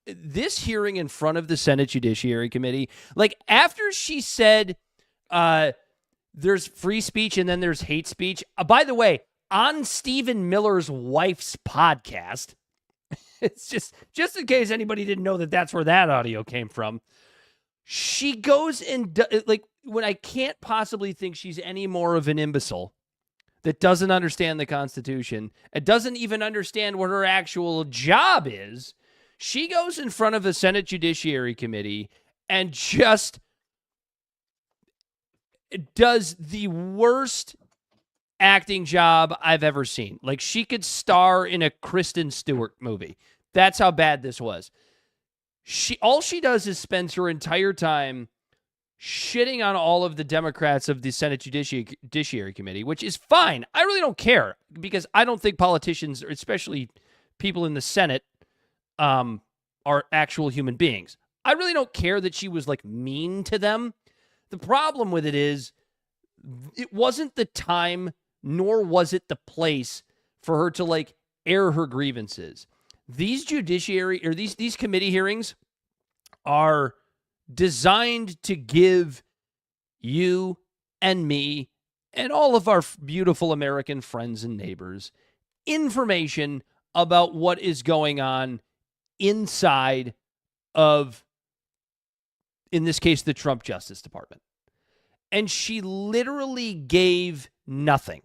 this hearing in front of the Senate Judiciary Committee, after she said There's free speech and then there's hate speech. By the way, on Stephen Miller's wife's podcast, it's just in case anybody didn't know that that's where that audio came from. She goes and like, when I can't possibly think she's any more of an imbecile that doesn't understand the Constitution and doesn't even understand what her actual job is, she goes in front of the Senate Judiciary Committee and just does the worst acting job I've ever seen. Like, she could star in a Kristen Stewart movie. That's how bad this was. All she does is spends her entire time shitting on all of the Democrats of the Senate Judiciary Committee, which is fine. I really don't care, because I don't think politicians, or especially people in the Senate, are actual human beings. I really don't care that she was like mean to them. The problem with it is it wasn't the time, nor was it the place for her to like air her grievances. These judiciary or these committee hearings are designed to give you and me and all of our beautiful American friends and neighbors information about what is going on inside of, in this case, the Trump Justice Department. And she literally gave nothing.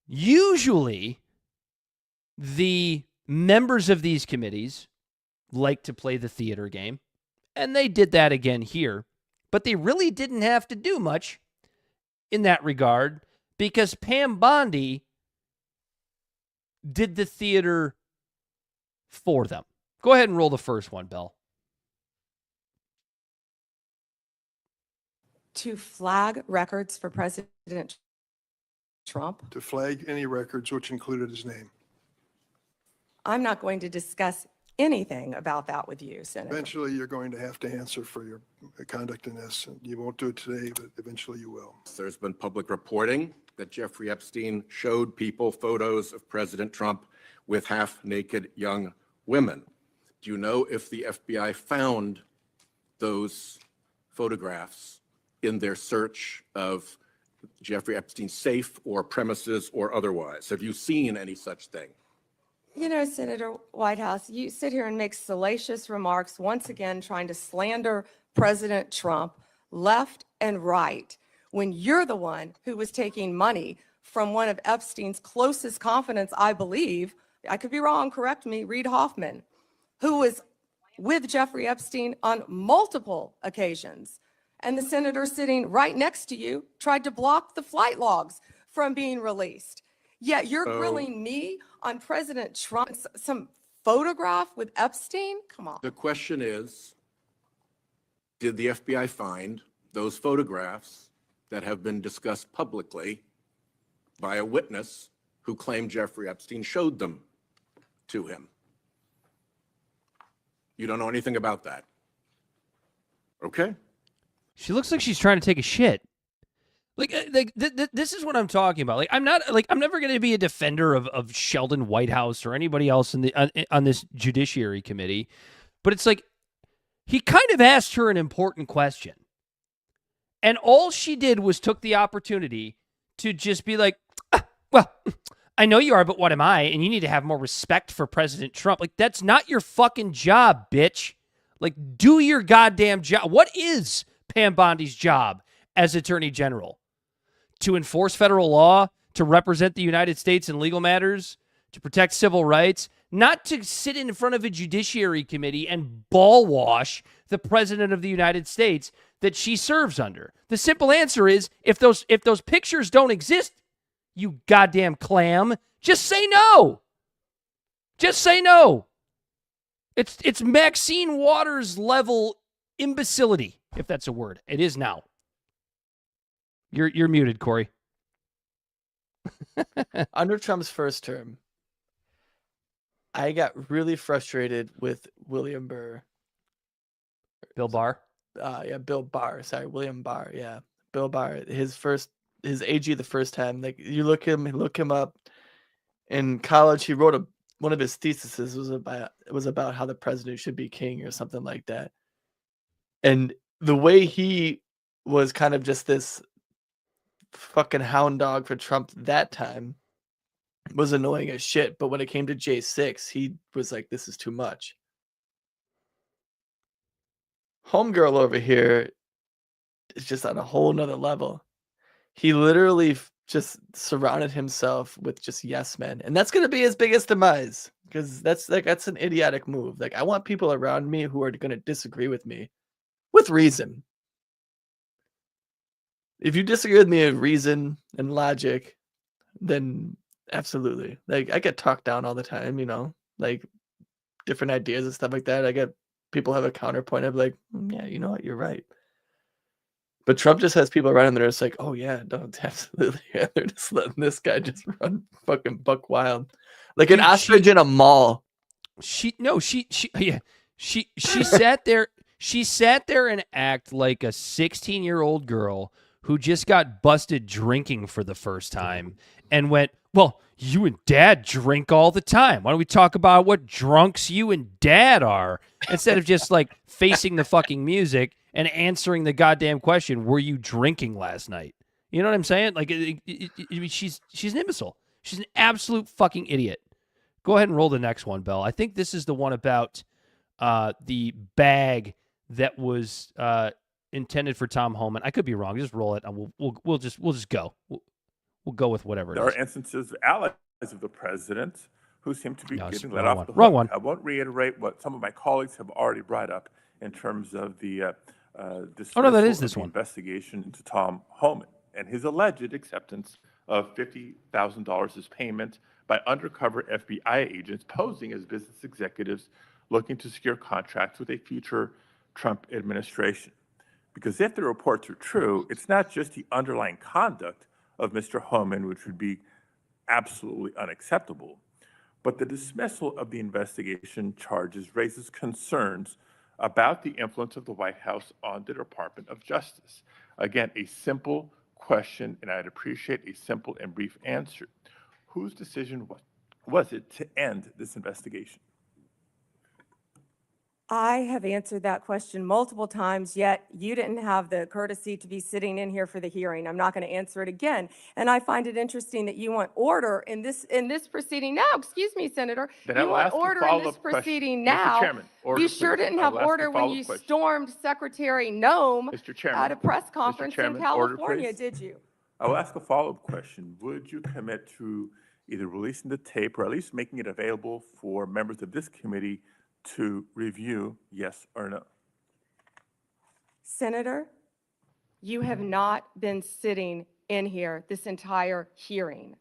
Usually, the members of these committees like to play the theater game, and they did that again here, but they really didn't have to do much in that regard, because Pam Bondi did the theater for them. Go ahead and roll the first one, Belle. To flag records for President Trump. To flag any records which included his name. I'm not going to discuss anything about that with you, Senator. Eventually, you're going to have to answer for your conduct in this. You won't do it today, but eventually you will. There's been public reporting that Jeffrey Epstein showed people photos of President Trump with half-naked young women. Do you know if the FBI found those photographs in their search of Jeffrey Epstein's safe or premises or otherwise? Have you seen any such thing? You know, Senator Whitehouse, you sit here and make salacious remarks, once again trying to slander President Trump left and right, when you're the one who was taking money from one of Epstein's closest confidants, I believe, I could be wrong, correct me, Reid Hoffman, who was with Jeffrey Epstein on multiple occasions. And the senator sitting right next to you tried to block the flight logs from being released. Yet you're grilling me on President Trump, some photograph with Epstein? Come on. The question is, did the FBI find those photographs that have been discussed publicly by a witness who claimed Jeffrey Epstein showed them to him? You don't know anything about that. Okay. She looks like she's trying to take a shit. This is what I'm talking about. I'm never going to be a defender of Sheldon Whitehouse or anybody else in the on this Judiciary Committee, but it's like he kind of asked her an important question, and all she did was took the opportunity to just be like, well, I know you are, but what am I? And you need to have more respect for President Trump. Like, that's not your fucking job, bitch. Like, do your goddamn job. What is Pam Bondi's job as Attorney General? To enforce federal law, to represent the United States in legal matters, to protect civil rights, not to sit in front of a Judiciary Committee and ball wash the President of the United States that she serves under. The simple answer is, if those pictures don't exist, you goddamn clam, just say no. Just say no. It's Maxine Waters level imbecility, if that's a word. It is now. You're muted, Corey. Under Trump's first term, I got really frustrated with William Barr. Bill Barr? Bill Barr. Sorry, William Barr. Yeah, Bill Barr. His AG the first time. Like, you look him up. In college, he wrote one of his theses was about how the president should be king or something like that. And the way he was kind of just this fucking hound dog for Trump that time, was annoying as shit. But when it came to J6, he was like, this is too much. Homegirl over here is just on a whole nother level. He literally just surrounded himself with just yes men. And that's going to be his biggest demise, because that's an idiotic move. Like, I want people around me who are going to disagree with me with reason. If you disagree with me with reason and logic, then absolutely. Like, I get talked down all the time, like different ideas and stuff like that. I get people have a counterpoint of like, yeah, you know what, you're right. But Trump just has people around him that are just like, oh yeah, no, absolutely. Yeah, they're just letting this guy just run fucking buck wild. Like an ostrich in a mall. She sat there. She sat there and acted like a 16-year-old girl who just got busted drinking for the first time and went, well, you and Dad drink all the time. Why don't we talk about what drunks you and Dad are? Instead of just like facing the fucking music and answering the goddamn question, were you drinking last night? You know what I'm saying? Like, she's an imbecile. She's an absolute fucking idiot. Go ahead and roll the next one, Bell. I think this is the one about the bag that was intended for Tom Homan. I could be wrong. Just roll it, and we'll just go. We'll go with whatever. There are instances of allies of the president who seem to be getting let off the hook. Wrong one. I won't reiterate what some of my colleagues have already brought up in terms of the investigation into Tom Homan and his alleged acceptance of $50,000 as payment by undercover FBI agents posing as business executives looking to secure contracts with a future Trump administration. Because if the reports are true, it's not just the underlying conduct of Mr. Homan, which would be absolutely unacceptable, but the dismissal of the investigation charges raises concerns about the influence of the White House on the Department of Justice. Again, a simple question, and I'd appreciate a simple and brief answer. Whose decision was it to end this investigation? I have answered that question multiple times, yet you didn't have the courtesy to be sitting in here for the hearing. I'm not going to answer it again. And I find it interesting that you want order in this proceeding now. Excuse me, Senator. Then you want order in this proceeding now. Mr. Chairman, order, you sure please. didn't have order when you stormed Secretary Noem at a press conference in California, did you? I will ask a follow-up question. Would you commit to either releasing the tape or at least making it available for members of this committee to review, yes or no? Senator, you have not been sitting in here this entire hearing.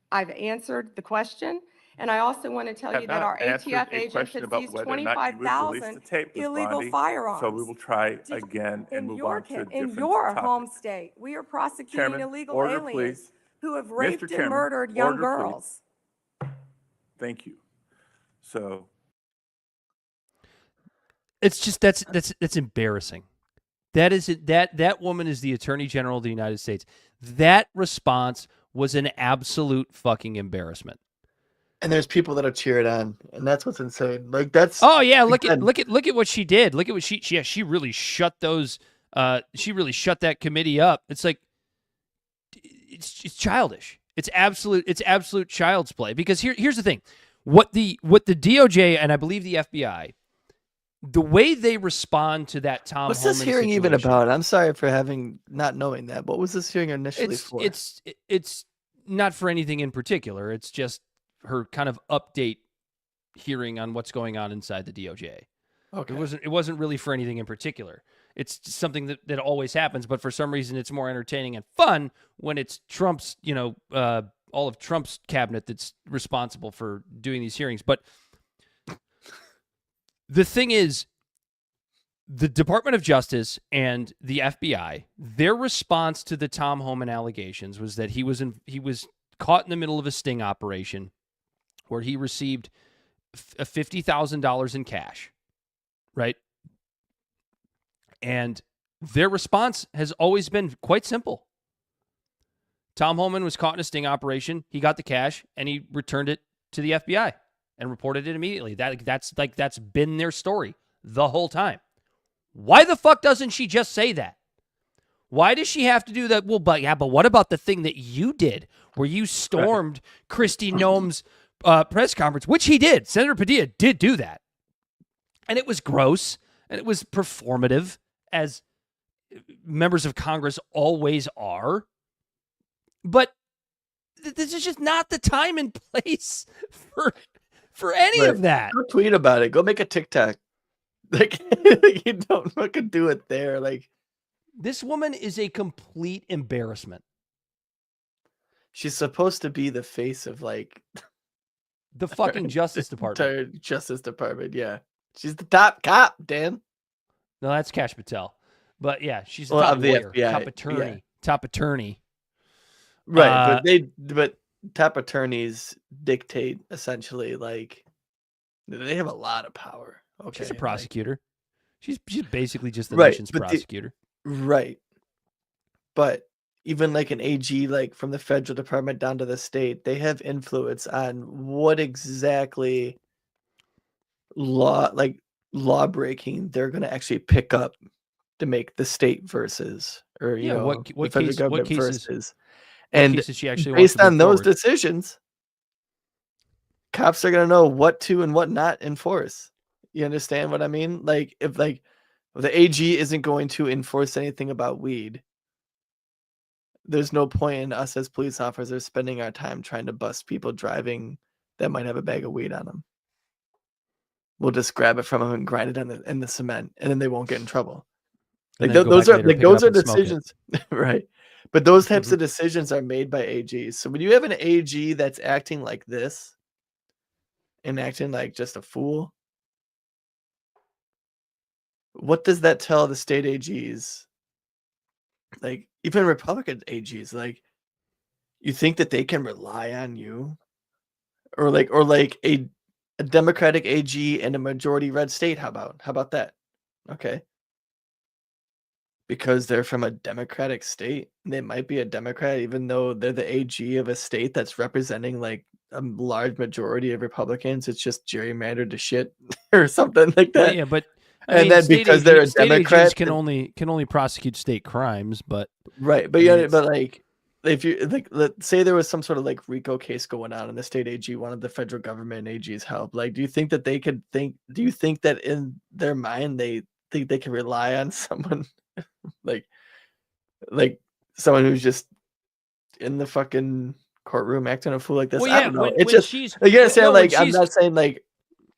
I've answered the question, and I also want to tell you that our ATF agents have seized 25,000 illegal firearms. So we will try again and move on to a different in your topic. home state, we are prosecuting Chairman, illegal order, aliens please. who have Mr. raped Chairman, and murdered young order, girls. please. Thank you. So it's just that's embarrassing. That is it. That woman is the Attorney General of the United States. That response was an absolute fucking embarrassment. And there's people that are cheering on, and that's what's insane. Like that's look at what she did. Look at what she really shut those. She really shut that committee up. It's like it's childish. It's absolute child's play. Because here's the thing, what the DOJ and I believe the FBI, the way they respond to that Tom What's Homan this hearing situation, even about? I'm sorry for not knowing that. What was this hearing initially for? It's not for anything in particular. It's just her kind of update hearing on what's going on inside the DOJ. Okay. It wasn't really for anything in particular. It's just something that always happens, but for some reason it's more entertaining and fun when it's Trump's, all of Trump's cabinet that's responsible for doing these hearings. But the thing is, the Department of Justice and the FBI, their response to the Tom Homan allegations was that he was caught in the middle of a sting operation where he received $50,000 in cash, right? And their response has always been quite simple. Tom Homan was caught in a sting operation. He got the cash and he returned it to the FBI and reported it immediately. That's been their story the whole time. Why the fuck doesn't she just say that? Why does she have to do that? Well, but what about the thing that you did where you stormed Kristi Noem's press conference, which he did. Senator Padilla did do that. And it was gross and it was performative, as members of Congress always are. But this is just not the time and place for any of that. Go tweet about it. Go make a TikTok. Like, you don't fucking do it there. Like, this woman is a complete embarrassment. She's supposed to be the face of like the fucking Justice Department. Justice Department, yeah. She's the top cop, Dan. No, that's Kash Patel. But yeah, she's the Well, top of the lawyer, FBI, top attorney, yeah. top attorney. Right, but top attorneys dictate essentially, like, they have a lot of power. Okay, She's a prosecutor. She's basically just the Right, nation's but the- prosecutor. Right. But even like an AG, like from the federal department down to the state, they have influence on what exactly law breaking they're going to actually pick up to make the state versus, or you know, what the federal case? government What cases? versus. What And cases she actually wants based to on move those forward? decisions, cops are going to know what to and what not enforce. You understand what I mean? Like if the AG isn't going to enforce anything about weed, there's no point in us as police officers spending our time trying to bust people driving that might have a bag of weed on them. We'll just grab it from them and grind it in the cement, and then they won't get in trouble. And Like then go those back are later, like pick it those up are and smoke it. decisions, right? But those types Mm-hmm. of decisions are made by AGs. So when you have an AG that's acting like this and acting like just a fool, what does that tell the state AGs? Like even Republican AGs, like you think that they can rely on you, or like a Democratic AG and a majority red state? How about that? Okay, because they're from a Democratic state, they might be a Democrat even though they're the AG of a state that's representing like a large majority of Republicans. It's just gerrymandered to shit or something like that. Well, yeah, but I And mean, then state because they're a state Democrat, AGs can only prosecute state crimes, but right? But I mean, yeah, but like if you like, let's say there was some sort of like RICO case going on, and the state AG wanted the federal government and AG's help. Like, do you think that they could think? Do you think that in their mind they think they can rely on someone like someone who's just in the fucking courtroom acting a fool like this? Well, I yeah, don't know. when It's just she's you understand. no, when Like, I'm she's- not saying like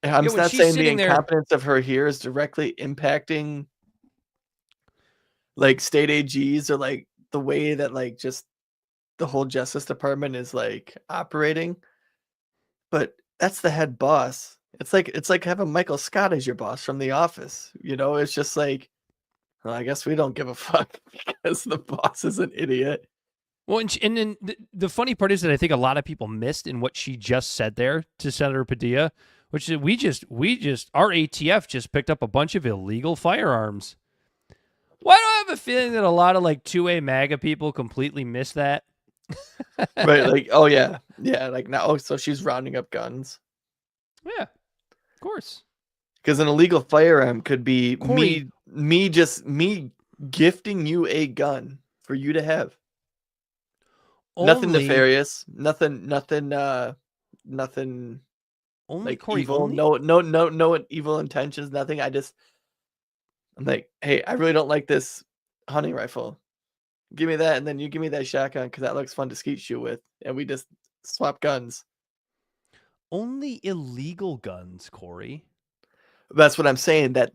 I'm when not she's saying the sitting there- incompetence of her here is directly impacting like state AGs or like the way that like just the whole Justice Department is like operating. But that's the head boss. It's like having Michael Scott as your boss from The Office. You know, it's just like, well, I guess we don't give a fuck because the boss is an idiot. Well, and then the funny part is that I think a lot of people missed in what she just said there to Senator Padilla, which is we just our ATF just picked up a bunch of illegal firearms. Why do I have a feeling that a lot of like 2A MAGA people completely missed that? Right? Like, oh yeah, like now, oh, so she's rounding up guns. Yeah, of course. Because an illegal firearm could be Corey- me gifting you a gun for you to have. Nothing Only- nefarious. Nothing Only like Corey, evil. only- No evil intentions. Nothing. I'm like, hey, I really don't like this hunting rifle. Give me that, and then you give me that shotgun because that looks fun to skeet shoot with, and we just swap guns. Only illegal guns, Corey. That's what I'm saying. That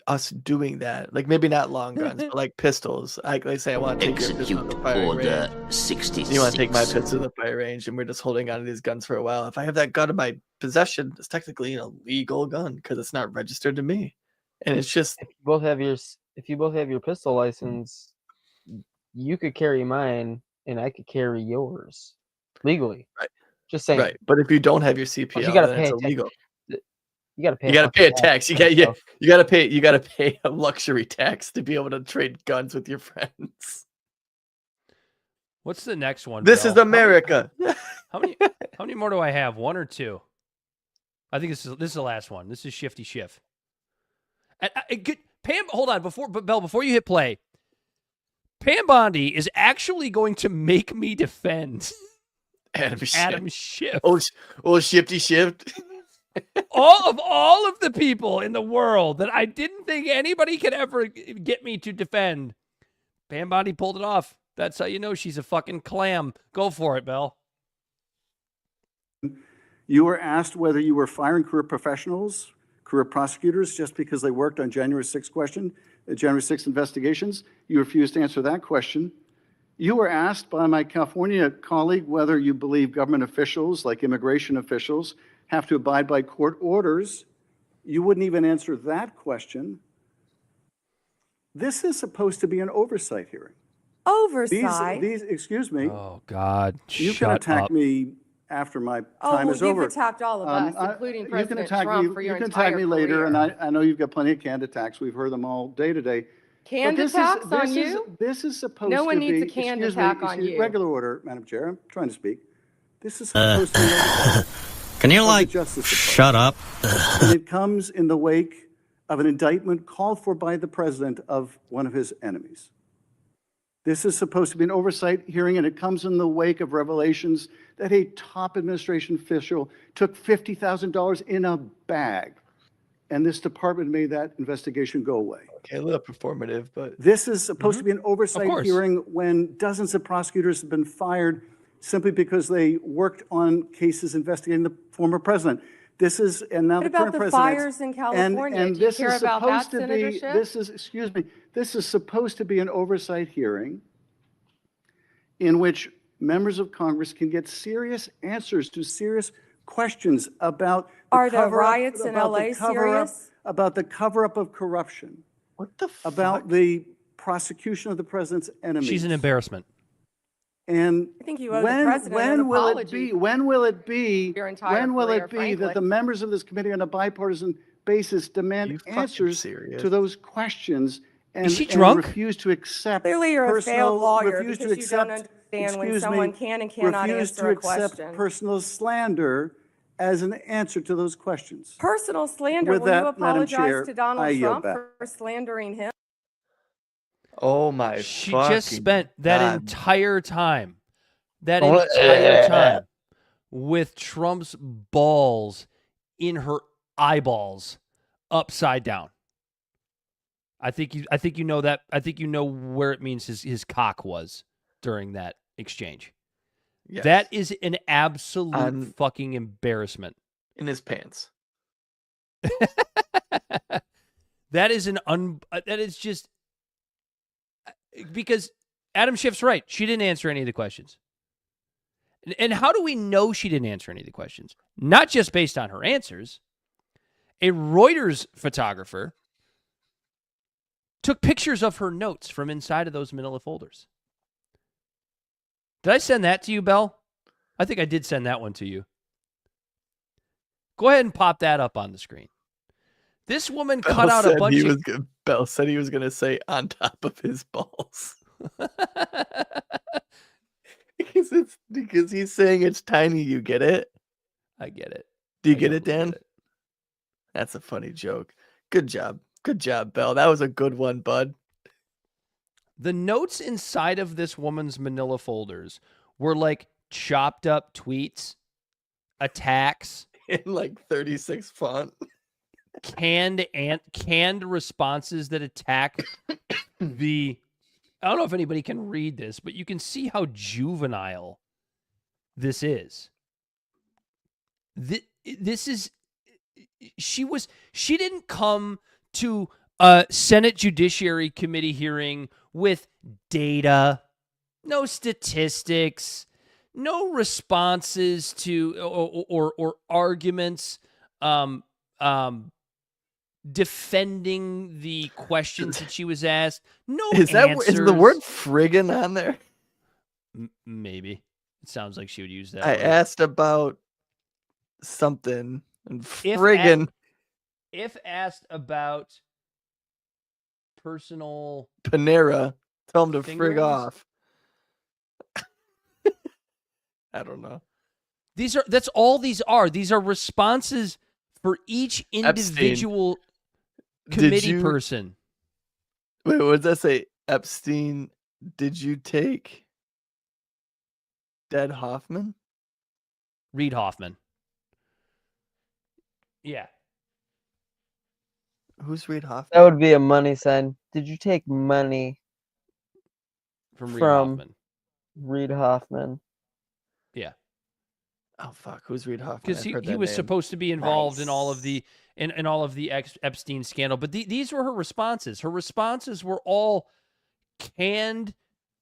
us doing that, like maybe not long guns, but like pistols. Like they say, I want to take your pistol to the firing Order range. 66. You want to take my pistol to the fire range, and we're just holding on to these guns for a while. If I have that gun in my possession, it's technically an illegal gun because it's not registered to me, and it's just If you both have your pistol license, you could carry mine and I could carry yours legally. Right. Just saying. right. But if you don't have your CPO, you gotta then pay it's a tax. illegal. You gotta pay. You gotta pay a fucking tax. You for got that stuff. you gotta pay a luxury tax to be able to trade guns with your friends. What's the next one? This Bill? is America. How many more do I have? One or two? I think this is the last one. This is Shifty Schiff. Pam, hold on before you hit play. Pam Bondi is actually going to make me defend Adam Schiff. Adam Schiff. Oh, shifty shift. all of the people in the world that I didn't think anybody could ever get me to defend, Pam Bondi pulled it off. That's how you know she's a fucking clam. Go for it, Bell. You were asked whether you were firing career professionals, career prosecutors, just because they worked on January 6th January 6th investigations. You refused to answer that question. You were asked by my California colleague whether you believe government officials, like immigration officials, have to abide by court orders. You wouldn't even answer that question. This is supposed to be an oversight hearing. Oversight? Excuse me. Oh, God. You can attack me after my time is over. You've attacked all of us, including President Trump, for your entire career. You can attack me later, and I know you've got plenty of canned attacks. We've heard them all day to day. Canned attacks on you? This is supposed to be... No one needs a canned attack on you. Regular order, Madam Chair. I'm trying to speak. This is supposed to be... Can you, shut up? And it comes in the wake of an indictment called for by the president of one of his enemies. This is supposed to be an oversight hearing, and it comes in the wake of revelations that a top administration official took $50,000 in a bag, and this department made that investigation go away. Okay, a little performative, but... This is supposed to be an oversight hearing when dozens of prosecutors have been fired simply because they worked on cases investigating the former president. This is, and now What the current about the president. fires in California? And Do you this care is about that, supposed to Senator be, Schiff? this is supposed to be an oversight hearing in which members of Congress can get serious answers to serious questions about Are the riots in LA serious? About the cover-up of corruption. What the fuck? About the prosecution of the president's enemies. She's an embarrassment. And I think you owe the president an apology. when will it be Your entire career, frankly. that the members of this committee on a bipartisan basis demand answers to those questions and, refuse to accept Clearly you're a failed lawyer refuse because to you don't accept, understand when someone can and cannot refuse answer to a accept question. personal slander as an answer to those questions. Personal slander? With Will that, you Madam apologize Chair, to Donald I yield Trump back. for slandering him? Oh my She fucking just spent that God. entire time, Oh, with Trump's balls in her eyeballs upside down. I think you know that. I think you know where it means his cock was during that exchange. Yes. That is an absolute fucking embarrassment. In his pants. That is that is just because Adam Schiff's right. She didn't answer any of the questions. And how do we know she didn't answer any of the questions? Not just based on her answers. A Reuters photographer took pictures of her notes from inside of those manila folders. Did I send that to you, Bell? I think I did send that one to you. Go ahead and pop that up on the screen. This woman cut out a bunch of... Bell said he was going to say on top of his balls. because he's saying it's tiny. You get it? I get it. Do you get it, Dan? That's a funny joke. Good job. Good job, Bell. That was a good one, bud. The notes inside of this woman's manila folders were like chopped up tweets, attacks, in like 36 font, canned responses that attack the... I don't know if anybody can read this, but you can see how juvenile this is. This is... She didn't come to a Senate Judiciary Committee hearing with data, no statistics, no responses to or arguments defending the questions that she was asked. No answers. Is the word friggin' on there? Maybe. It sounds like she would use that I word. asked about something and friggin'. If asked about personal Panera, tell him to frig fingerings? off. I don't know. That's all these are. These are responses for each individual committee person. Wait, what does that say? Epstein Did you take Dead Hoffman? Reid Hoffman. Yeah. Who's Reid Hoffman? That would be a money sign. Did you take money From Reid Hoffman. Reid Hoffman? Yeah. Oh fuck, who's Reid Hoffman? Because he was supposed to be involved in all of the in all of the Epstein scandal, but these were her responses. Her responses were all canned.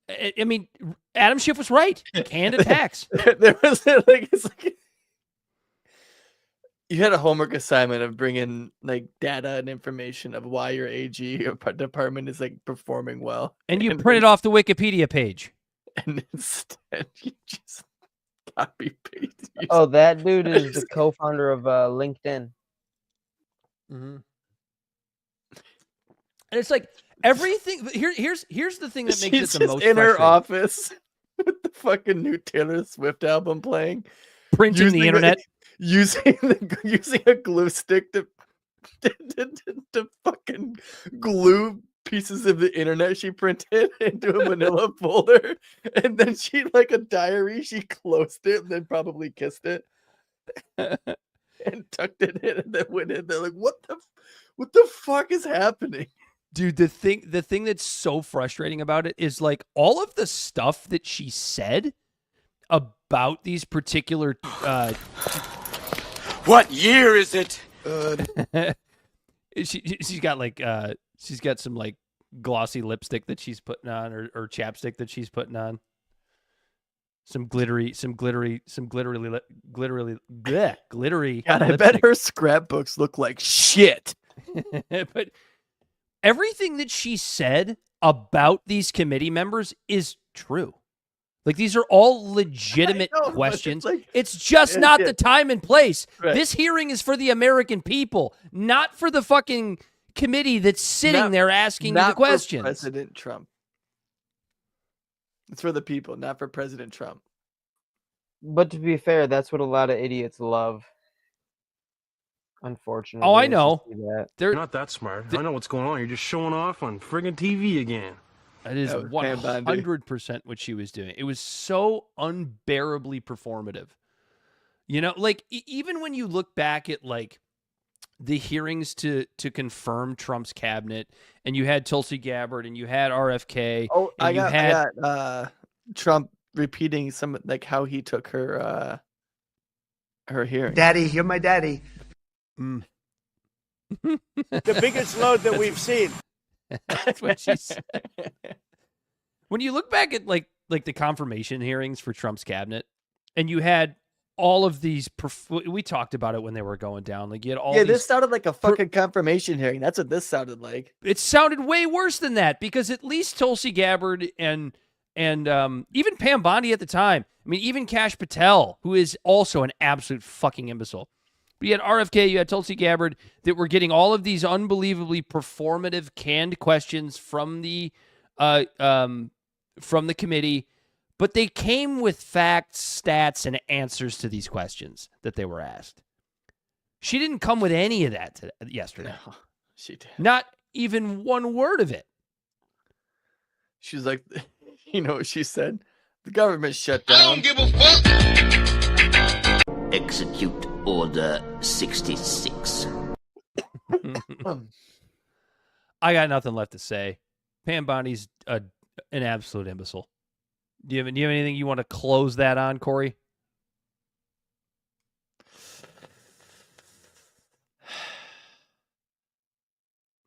I mean, Adam Schiff was right. Canned attacks. There was like it's like you had a homework assignment of bringing like data and information of why your AG department is like performing well, and you printed off the Wikipedia page, and instead you just copy paste. Oh, that dude is the co-founder of LinkedIn. Mm-hmm. And it's like everything. Here's the thing that makes She's it the just most in her frustrating. office with the fucking new Taylor Swift album playing, printing the internet, using a glue stick to fucking glue pieces of the internet she printed into a manila folder, and then she, like a diary, she closed it and then probably kissed it and tucked it in and then went in. They're like, what the fuck is happening? Dude, the thing that's so frustrating about it is like all of the stuff that she said about these particular What year is it? she's got like she's got some like glossy lipstick that she's putting on, or chapstick that she's putting on. Some glittery. God, I lipstick. bet her scrapbooks look like shit. But everything that she said about these committee members is true. Like, these are all legitimate questions. It's just not the time and place. Right. This hearing is for the American people, not for the fucking committee that's sitting there asking you the questions. For President Trump. It's for the people, not for President Trump. But to be fair, that's what a lot of idiots love. Unfortunately. Oh, I know. You're not that smart. I know what's going on. You're just showing off on friggin' TV again. That is 100% what she was doing. It was so unbearably performative. You know, like, even when you look back at, like, the hearings to confirm Trump's cabinet, and you had Tulsi Gabbard, and you had RFK. Oh, and I got Trump repeating some, like, how he took her hearing. Daddy, you're my daddy. The biggest load that we've seen. That's what she said. When you look back at like the confirmation hearings for Trump's cabinet, and you had all of these, we talked about it when they were going down. Like, you had all these, this sounded like a fucking confirmation hearing. That's what this sounded like. It sounded way worse than that, because at least Tulsi Gabbard and even Pam Bondi at the time. I mean, even Kash Patel, who is also an absolute fucking imbecile. But you had RFK, you had Tulsi Gabbard, that were getting all of these unbelievably performative, canned questions from the committee, but they came with facts, stats, and answers to these questions that they were asked. She didn't come with any of that yesterday. No, she did. Not even one word of it. She was like, you know what she said? The government shut down. I don't give a fuck. Execute Order 66. I got nothing left to say. Pam Bondi's an absolute imbecile. Do you have anything you want to close that on, Corey?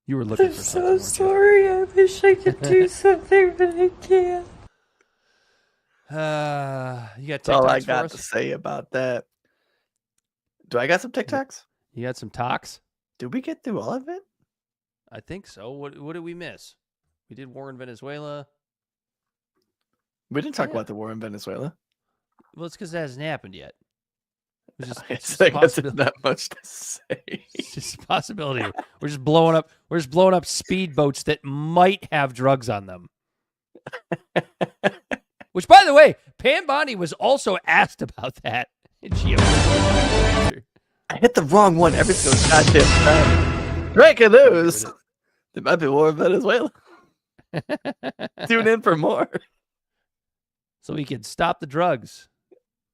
You were looking for something. I'm so sorry. I wish I could do something, but I can't. You got That's all I TikToks for got us? to say about that. Do I got some TikToks? You got some talks? Did we get through all of it? I think so. What did we miss? We did war in Venezuela. We didn't talk about the war in Venezuela. Well, it's because it hasn't happened yet. It's just, It's like that's not much to say. It's just a possibility. We're just blowing up speedboats that might have drugs on them. Which, by the way, Pam Bondi was also asked about that. And she I hit the wrong one every single goddamn time. Breaking news. There might be war in Venezuela. Tune in for more. So we can stop the drugs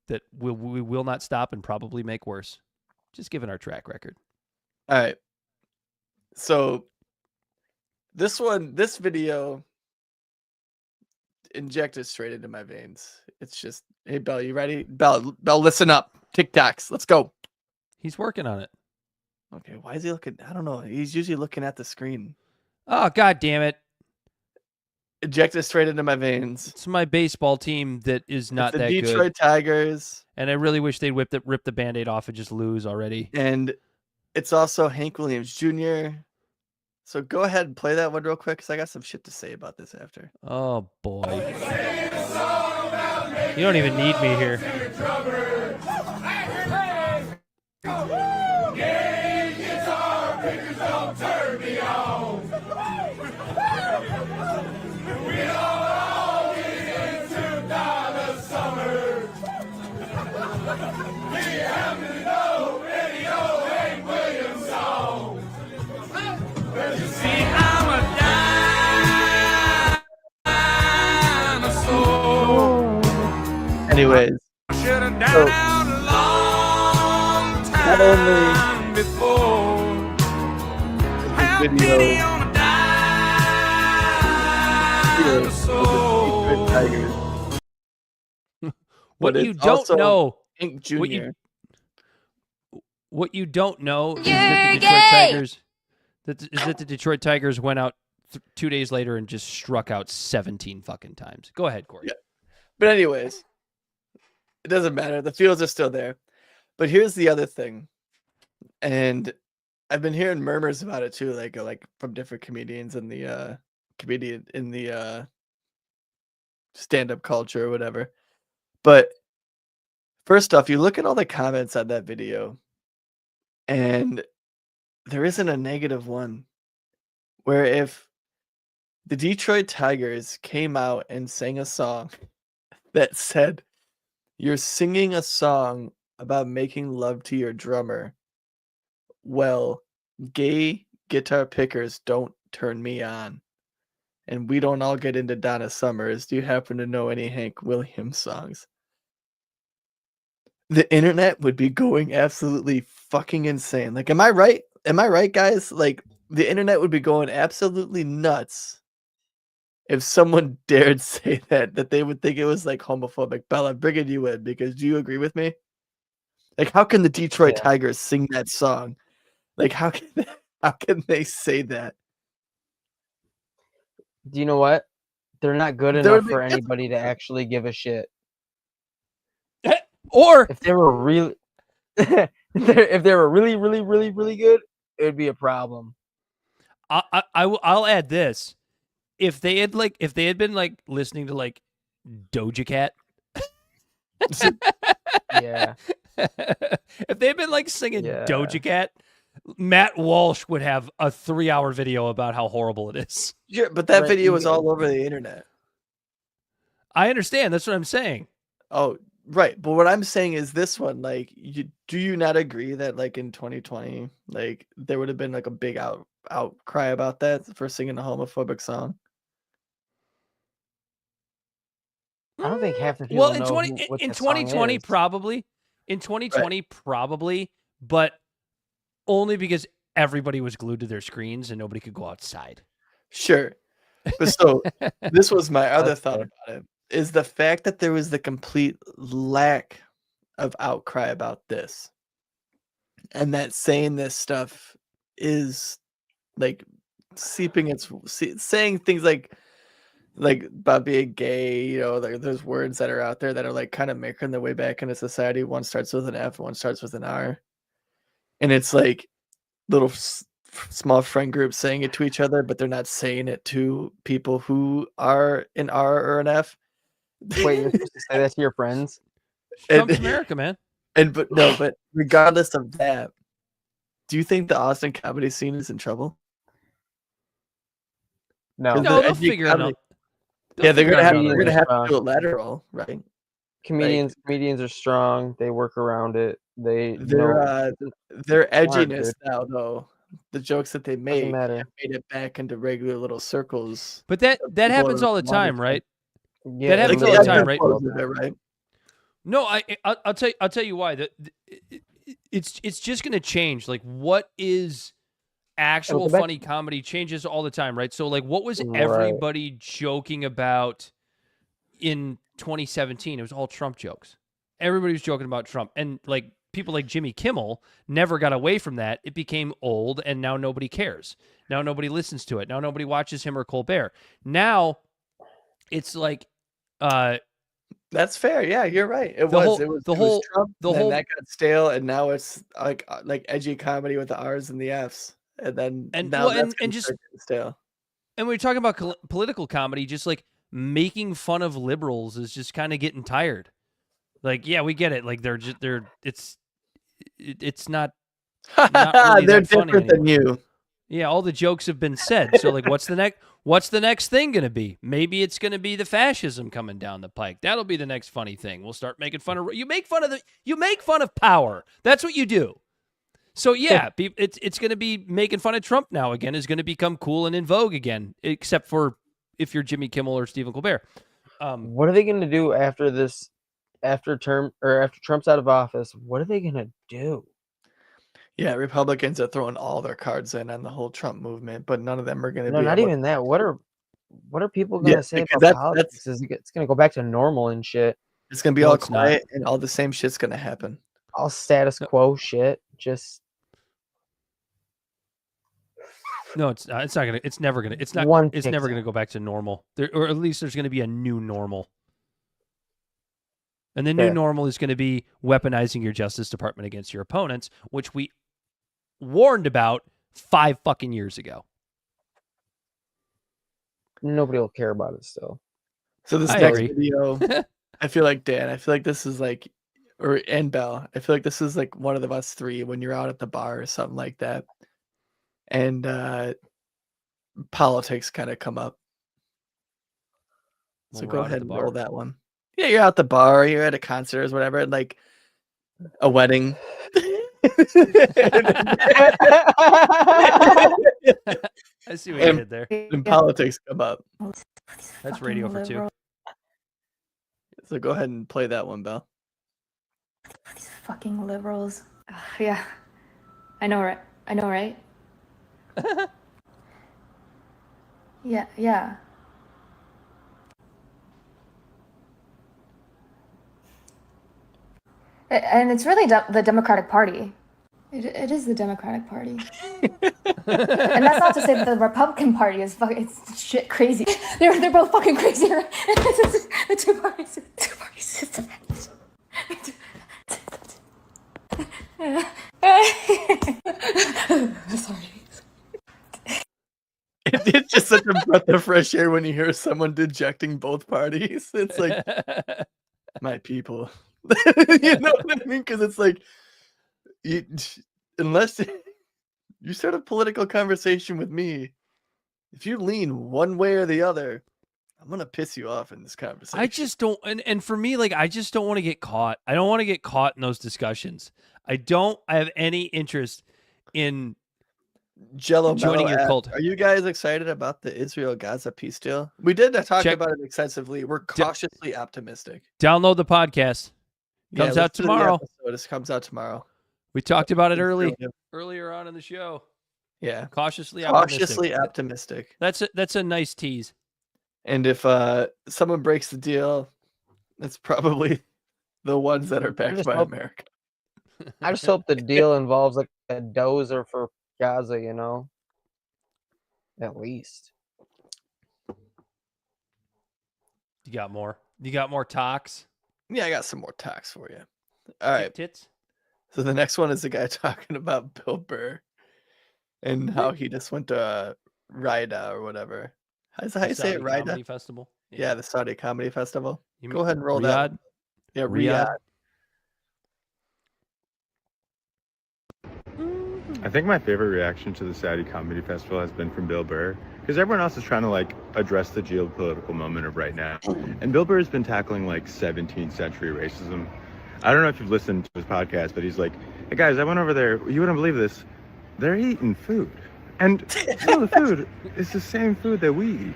that we will not stop and probably make worse. Just given our track record. All right. So this video injected straight into my veins. It's just, hey, Bell, you ready? Bell, listen up. TikToks, let's go. He's working on it. Okay, why is he looking? I don't know. He's usually looking at the screen. Oh, God damn it. Injected straight into my veins. It's my baseball team that is not the that good. Detroit Tigers. And I really wish they'd rip the Band-Aid off and just lose already. And it's also Hank Williams Jr. So go ahead and play that one real quick because I got some shit to say about this after. Oh, boy. You don't even need me here. Anyways, so, not only is this video Tigers, what you don't know, Hank Jr. What you don't know is that the Detroit Tigers went out 2 days later and just struck out 17 fucking times. Go ahead, Corey. Yeah. But anyways, it doesn't matter. The fields are still there. But here's the other thing. And I've been hearing murmurs about it too, like from different comedians in the stand-up culture or whatever. But first off, you look at all the comments on that video, and there isn't a negative one. Where if the Detroit Tigers came out and sang a song that said, "You're singing a song about making love to your drummer. Well, gay guitar pickers don't turn me on. And we don't all get into Donna Summers. Do you happen to know any Hank Williams songs?" The internet would be going absolutely fucking insane. Like, am I right? Am I right, guys? Like, the internet would be going absolutely nuts if someone dared say that they would think it was like homophobic. Bella, I'm bringing you in because do you agree with me? Like, how can the Detroit Tigers sing that song? Like, how can they say that? Do you know what? They're not good enough for anybody to actually give a shit. Or if they were really, if they were really, really, really, really good, it would be a problem. I'll add this: if they had been like listening to like Doja Cat, yeah. If they had been like singing Doja Cat, Matt Walsh would have a 3-hour video about how horrible it is. Yeah, but that video was all over the internet. I understand. That's what I'm saying. Oh, right. But what I'm saying is this one, like, do you not agree that like in 2020, like there would have been like a big outcry about that for singing a homophobic song? I don't think half the people in know 2020 probably. In 2020 probably, but only because everybody was glued to their screens and nobody could go outside. Sure. But so this was my other thought about it, is the fact that there was the complete lack of outcry about this. And that saying this stuff is like saying things like about being gay, you know, there's words that are out there that are like kind of making their way back into society. One starts with an F, one starts with an R. And it's like little small friend groups saying it to each other, but they're not saying it to people who are an R or an F. Wait, you're supposed to say that to your friends? Trump's America, man. But regardless of that, do you think the Austin comedy scene is in trouble? No, they'll figure it out. Yeah, they're gonna have to do a lateral, right? Comedians are strong. They work around it. Their edginess now, though. the jokes that they Doesn't make matter. have made it back into regular little circles. But that People happens are all the time, wanting to- right? Yeah, That happens Like, all the the time, right? episodes of it, right? No, I'll tell you why. It's just going to change. Like, what is actual back- funny comedy changes all the time, right? So, like, what was Right. everybody joking about in 2017? It was all Trump jokes. Everybody was joking about Trump, and like people like Jimmy Kimmel never got away from that. It became old, and now nobody cares. Now nobody listens to it. Now nobody watches him or Colbert. Now it's like, That's fair. Yeah, you're right. It The was. whole- It was. the It was whole- Trump, the and then whole- that got stale, and now it's like edgy comedy with the R's and the F's, and then And- now well, that's and gonna just- start getting stale. and we're talking about political comedy, just like making fun of liberals is just kind of getting tired. Like, yeah, we get it. Like it's not really They're that funny different than anymore. you. Yeah, all the jokes have been said. So like, what's the next thing going to be? Maybe it's going to be the fascism coming down the pike. That'll be the next funny thing. We'll start making fun of you make fun of power. That's what you do. So yeah, it's going to be making fun of Trump now again is going to become cool and in vogue again, except for if you're Jimmy Kimmel or Stephen Colbert. What are they going to do after this? After Trump's out of office, what are they going to do? Yeah, Republicans are throwing all their cards in on the whole Trump movement, but none of them are going to No, be. not able- even that. What are people going to say because about politics? It's going to go back to normal and shit. It's going to be No, all it's not. quiet, and all the same shit's going to happen. All status quo shit. Just No, it's not. It's not gonna. It's never gonna. It's not. One It's never TikTok. gonna go back to normal. Or at least there's gonna be a new normal. And the new Fair. normal is going to be weaponizing your Justice Department against your opponents, which we warned about 5 fucking years ago. nobody will care about it still. So this I next agree. video, I feel like Dan, I feel like this is like, and Bell, I feel like this is like one of us three when you're out at the bar or something like that, and politics kind of come up. So When go we're out at ahead the and bar. roll that one. Yeah, you're at the bar, you're at a concert or whatever, and like a wedding. I see what you And- did there. And politics come up. That's radio for two. So go ahead and play that one, Belle. Fucking liberals. Ugh, yeah. I know, right? I know, right? Yeah. And it's really the Democratic Party. It is the Democratic Party. And that's not to say that the Republican Party is it's shit crazy. They're both fucking crazy. Right? The two parties. Sorry. It's just such a breath of fresh air when you hear someone dejecting both parties. It's like, my people. You know what I mean? Because it's like, unless you start a political conversation with me, if you lean one way or the other, I'm going to piss you off in this conversation. I just don't, and for me, like, I just don't want to get caught. I don't want to get caught in those discussions. I have any interest in Jello joining Bello your asked, cult. Are you guys excited about the Israel-Gaza peace deal? We did talk Check- about it excessively. We're cautiously optimistic. Download the podcast. Comes out listen to the tomorrow. episode. This comes out tomorrow. We talked about it Libservative. earlier on in the show. Yeah. Cautiously Optimistic. That's a nice tease. And if someone breaks the deal, it's probably the ones that are backed just by hope- America. I just hope the deal involves like a dozer for Gaza, you know? At least. You got more? You got more talks? Yeah, I got some more talks for you. All right. Tits? So the next one is the guy talking about Bill Burr and how he just went to Rida or whatever. How you say it? Saudi Rida? Comedy Festival. Yeah, the Saudi Comedy Festival. You Go mean ahead and roll Riyadh? that. One. Yeah, Riyadh. I think my favorite reaction to the Saudi Comedy Festival has been from Bill Burr, because everyone else is trying to like address the geopolitical moment of right now, and Bill Burr has been tackling like 17th century racism. I don't know if you've listened to his podcast, but he's like, "Hey guys, I went over there. You wouldn't believe this. They're eating food. And some of the food is the same food that we eat.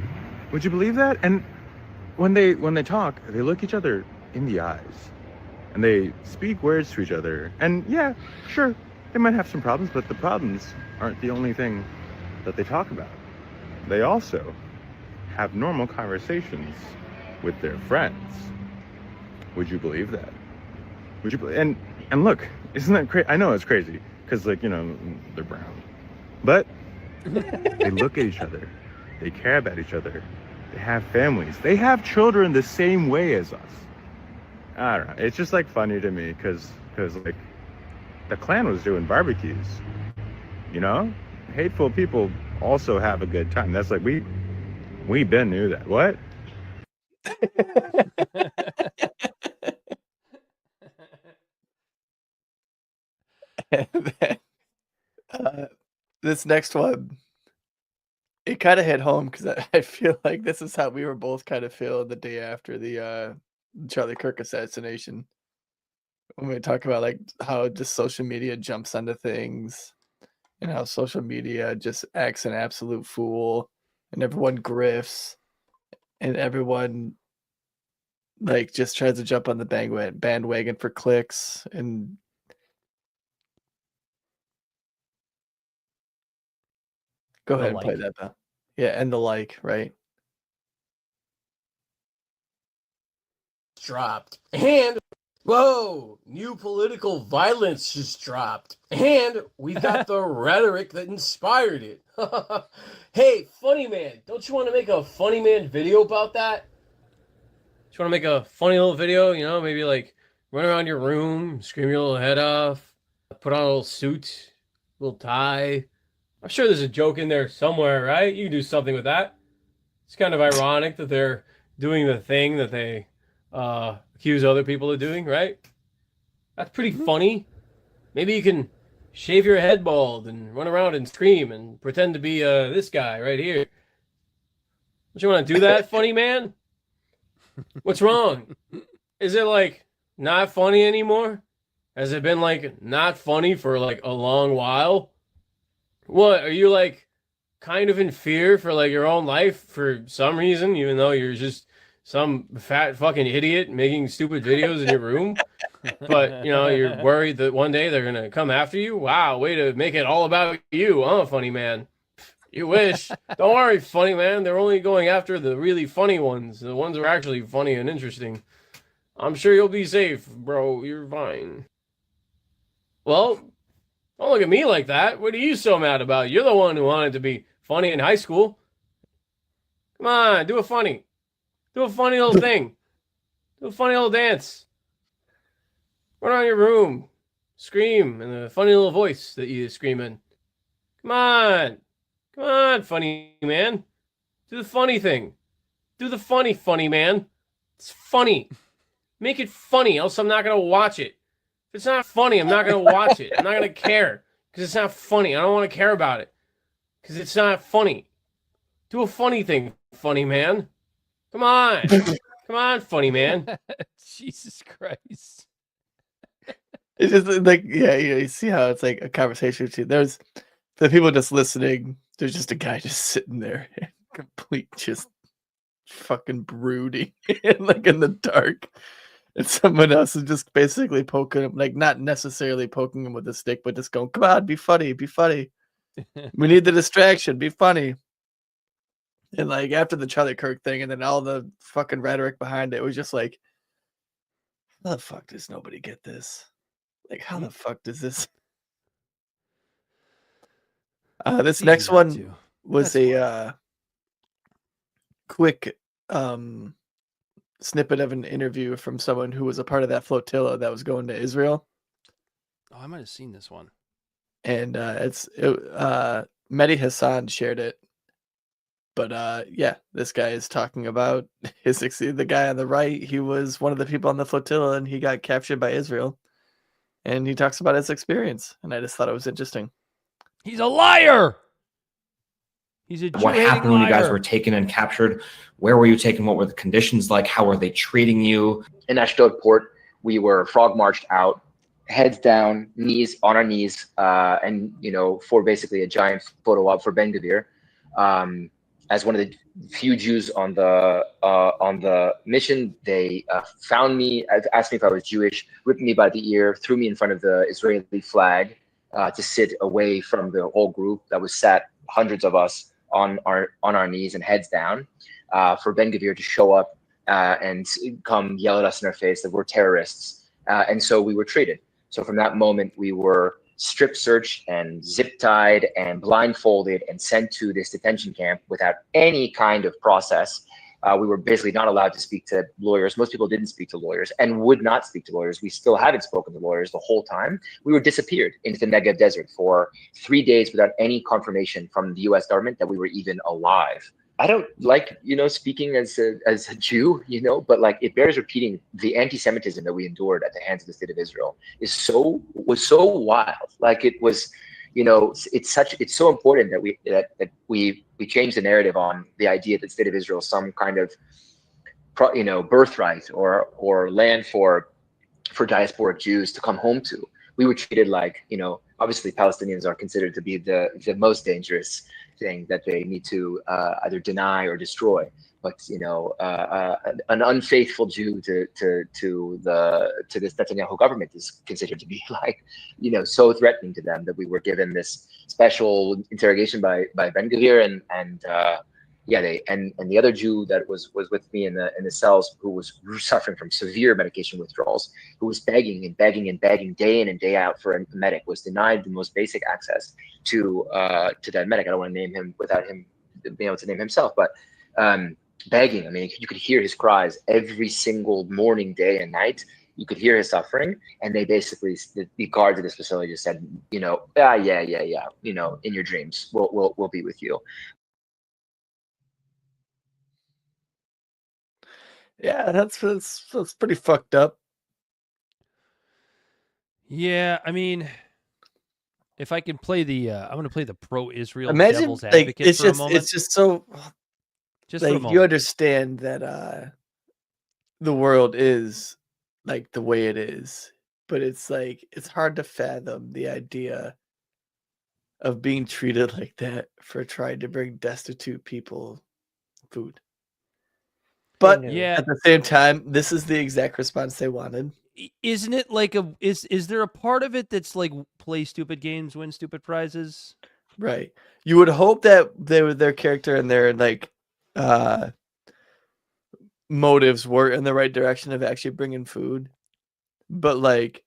Would you believe that? And when they talk, they look each other in the eyes. And they speak words to each other. And yeah, sure, they might have some problems, but the problems aren't the only thing that they talk about. They also have normal conversations with their friends. Would you believe that? Would you? And look, isn't that crazy? I know it's crazy because, like, you know, they're brown, but they look at each other. They care about each other. They have families. They have children the same way as us. I don't know. It's just like funny to me because like the Klan was doing barbecues. You know, hateful people also have a good time. That's like we been knew that. What? This next one, it kind of hit home because I feel like this is how we were both kind of feeling the day after the Charlie Kirk assassination. When we talk about like how just social media jumps onto things and how social media just acts an absolute fool and everyone grifts and everyone like just tries to jump on the bandwagon for clicks and go ahead and play that though. Yeah, and the like, right? Dropped. And whoa, new political violence just dropped. And we've got the rhetoric that inspired it. Hey, funny man, don't you want to make a funny man video about that? You want to make a funny little video, you know, maybe like run around your room, scream your little head off, put on a little suit, little tie. I'm sure there's a joke in there somewhere, right? You can do something with that. It's kind of ironic that they're doing the thing that they accuse other people of doing, right? That's pretty funny. Maybe you can shave your head bald and run around and scream and pretend to be this guy right here. Don't you want to do that, funny man? What's wrong? Is it like not funny anymore? Has it been like not funny for like a long while? What, are you like kind of in fear for like your own life for some reason, even though you're just some fat fucking idiot making stupid videos in your room? But, you know, you're worried that one day they're going to come after you? Wow, way to make it all about you, huh, funny man? You wish. Don't worry, funny man. They're only going after the really funny ones. The ones who are actually funny and interesting. I'm sure you'll be safe, bro. You're fine. Well, don't look at me like that. What are you so mad about? You're the one who wanted to be funny in high school. Come on, do a funny. Do a funny little thing. Do a funny little dance. Run around your room. Scream in a funny little voice that you scream in. Come on. Come on, funny man. Do the funny thing. Do the funny man. It's funny. Make it funny, else I'm not going to watch it. If it's not funny, I'm not going to watch it. I'm not going to care because it's not funny. I don't want to care about it because it's not funny. Do a funny thing, funny man. Come on. Come on, funny man. Jesus Christ. It's just like, yeah, you see how it's like a conversation between there's the people just listening. There's just a guy just sitting there, complete, just fucking brooding, like in the dark. And someone else is just basically poking him, like not necessarily poking him with a stick, but just going, come on, be funny, be funny. We need the distraction, be funny. And like after the Charlie Kirk thing and then all the fucking rhetoric behind it was just like, how the fuck does nobody get this? Like, how the fuck does this? This next one was a quick snippet of an interview from someone who was a part of that flotilla that was going to Israel. Oh, I might have seen this one. And Mehdi Hassan shared it. But yeah, this guy is talking about the guy on the right. He was one of the people on the flotilla and he got captured by Israel. And he talks about his experience. And I just thought it was interesting. He's a liar. He's a What happened when you guys were taken and captured? Where were you taken? What were the conditions like? How were they treating you? In Ashdod port, we were frog marched out, heads down, knees on our knees, and for basically a giant photo op for Ben Gvir, as one of the few Jews on the mission. They found me, asked me if I was Jewish, ripped me by the ear, threw me in front of the Israeli flag to sit away from the whole group that was sat, hundreds of us on our knees and heads down, for Ben Gvir to show up and come yell at us in our face that we're terrorists. And so we were treated. So from that moment, we were strip searched and zip tied and blindfolded and sent to this detention camp without any kind of process. We were basically not allowed to speak to lawyers. Most people didn't speak to lawyers and would not speak to lawyers. We still haven't spoken to lawyers the whole time. We were disappeared into the Negev desert for 3 days without any confirmation from the US government that we were even alive. I don't like, speaking as a Jew, but like it bears repeating, the anti-Semitism that we endured at the hands of the state of Israel was so wild. Like it was, it's so important that we change the narrative on the idea that the state of Israel is some kind of, birthright or land for diasporic Jews to come home to. We were treated like, obviously Palestinians are considered to be the most dangerous thing that they need to either deny or destroy. But an unfaithful Jew to this Netanyahu government is considered to be like, so threatening to them that we were given this special interrogation by Ben Gvir and the other Jew that was with me in the cells, who was suffering from severe medication withdrawals, who was begging and begging and begging day in and day out for a medic, was denied the most basic access to that medic. I don't want to name him without him being able to name himself, but begging. I mean, you could hear his cries every single morning, day and night. You could hear his suffering, and they basically, the guards of this facility just said, yeah, in your dreams, we'll be with you. Yeah, that's pretty fucked up. Yeah, I mean, if I can play I'm going to play the pro-Israel Imagine, devil's advocate it's for a just moment. it's just so Just for a like moment. you understand that the world is like the way it is, but it's like it's hard to fathom the idea of being treated like that for trying to bring destitute people food. But Yeah. at the same time, this is the exact response they wanted. Isn't it like is there a part of it that's like play stupid games, win stupid prizes? Right. You would hope that their character and their like motives were in the right direction of actually bringing food. But like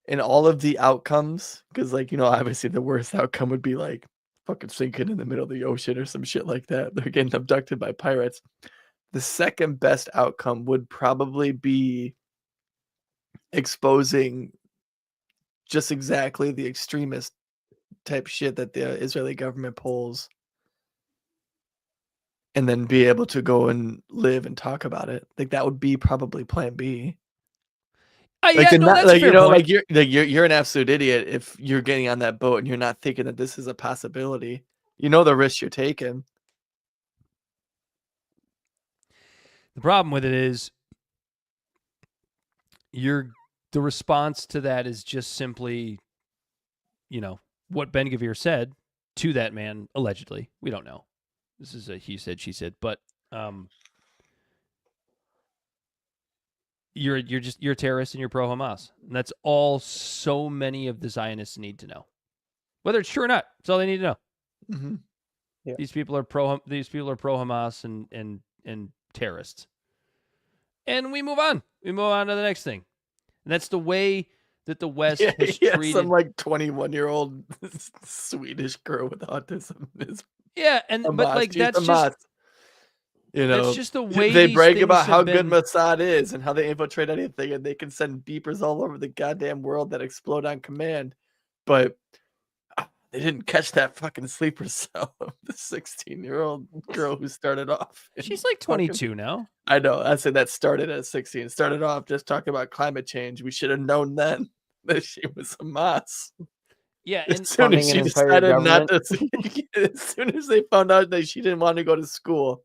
in all of the outcomes, because like, obviously the worst outcome would be like fucking sinking in the middle of the ocean or some shit like that. They're getting abducted by pirates. The second best outcome would probably be exposing just exactly the extremist type shit that the Israeli government pulls, and then be able to go and live and talk about it. Like that would be probably plan B. That's a fair point. You're an absolute idiot if you're getting on that boat and you're not thinking that this is a possibility. You know the risk you're taking. The problem with it is the response to that is just simply, what Ben Gvir said to that man, allegedly. We don't know. This is a he said, she said, but you're a terrorist and you're pro-Hamas. And that's all so many of the Zionists need to know. Whether it's true or not, that's all they need to know. Mm-hmm. Yeah. These people are pro-Hamas and terrorists. And we move on. We move on to the next thing. And that's the way that the West has treated. Some like 21-year-old Swedish girl with autism is but like that's just that's just the way they these brag things about how have good been- Mossad is and how they infiltrate anything, and they can send beepers all over the goddamn world that explode on command. But they didn't catch that fucking sleeper cell of the 16-year-old girl who started off. She's like 22 now. I know. I said that started at 16. Started off just talking about climate change. We should have known then that she was Hamas. Yeah, as and soon as funding she an entire decided not government. to, as soon as they found out that she didn't want to go to school,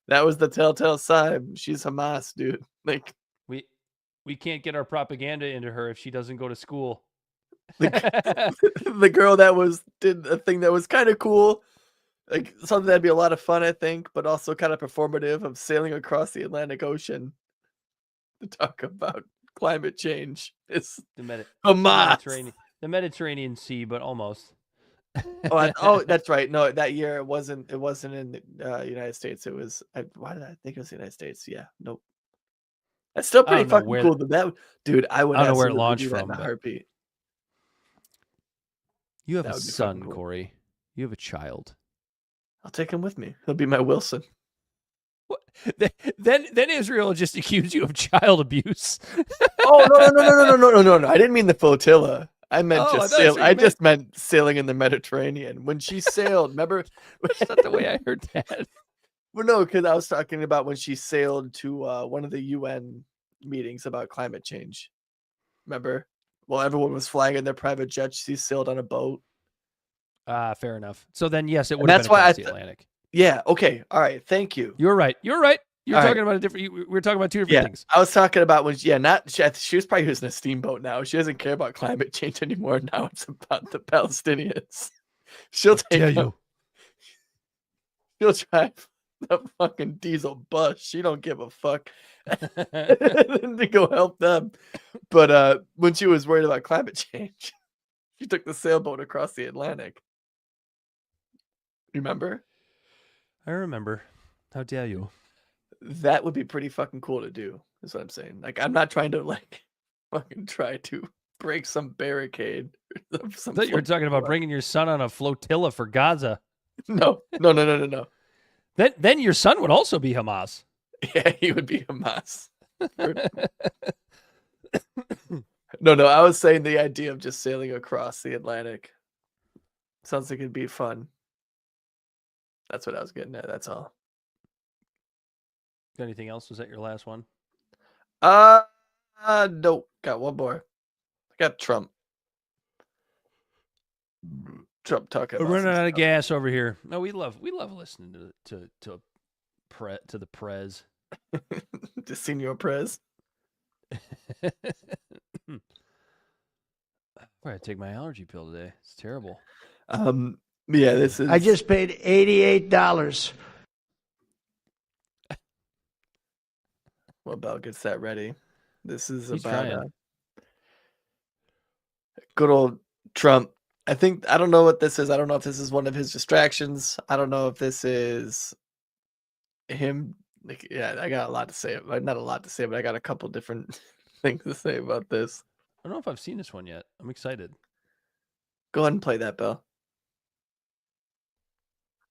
that was the telltale sign. She's Hamas, dude. Like we We can't get our propaganda into her if she doesn't go to school. The girl that did a thing that was kind of cool, like something that'd be a lot of fun, I think, but also kind of performative, of sailing across the Atlantic Ocean to talk about climate change. It's Hamas. The Mediterranean Sea, but almost. Oh, that's right. No, that year it wasn't in the United States. It was. Why did I think it was the United States? Yeah, nope. That's still pretty fucking cool. Dude, I would. I don't know where it absolutely launched do that from. in a heartbeat. You have That a would be son, fucking cool. Corey. You have a child. I'll take him with me. He'll be my Wilson. Then Israel will just accuse you of child abuse. Oh no! I didn't mean the flotilla. I meant just meant sailing in the Mediterranean. When she sailed, remember? That's not the way I heard that. Well, no, because I was talking about when she sailed to one of the UN meetings about climate change. Remember? Well, everyone was flying in their private jets. She sailed on a boat. Fair enough. So then, yes, it would have been across the Atlantic. Yeah. Okay. All right. Thank you. You're right. You're All talking right. about a different. We were talking about two different things. I was talking about when she was probably using a steamboat now. She doesn't care about climate change anymore. Now it's about the Palestinians. She'll take them. She'll drive the fucking diesel bus. She don't give a fuck to go help them. But when she was worried about climate change, she took the sailboat across the Atlantic. Remember? I remember. How dare you? That would be pretty fucking cool to do, is what I'm saying. Like, I'm not trying to fucking try to break some barricade. I thought you were talking about bringing your son on a flotilla for Gaza. No. Then your son would also be Hamas. Yeah, he would be Hamas. No, I was saying the idea of just sailing across the Atlantic. Sounds like it'd be fun. That's what I was getting at. That's all. Got anything else? Was that your last one? No. Got one more. I got Trump. Trump talking. We're running out of gas over here. No, we love listening to the Prez. The Senor Prez. I'm gonna take my allergy pill today. It's terrible. Yeah, this is. I just paid $88. Well, Bell gets that ready. This is He's about trying. Good old Trump. I don't know what this is. I don't know if this is one of his distractions. I don't know if this is him. I got a lot to say. Not a lot to say, but I got a couple different things to say about this. I don't know if I've seen this one yet. I'm excited. Go ahead and play that, Bell.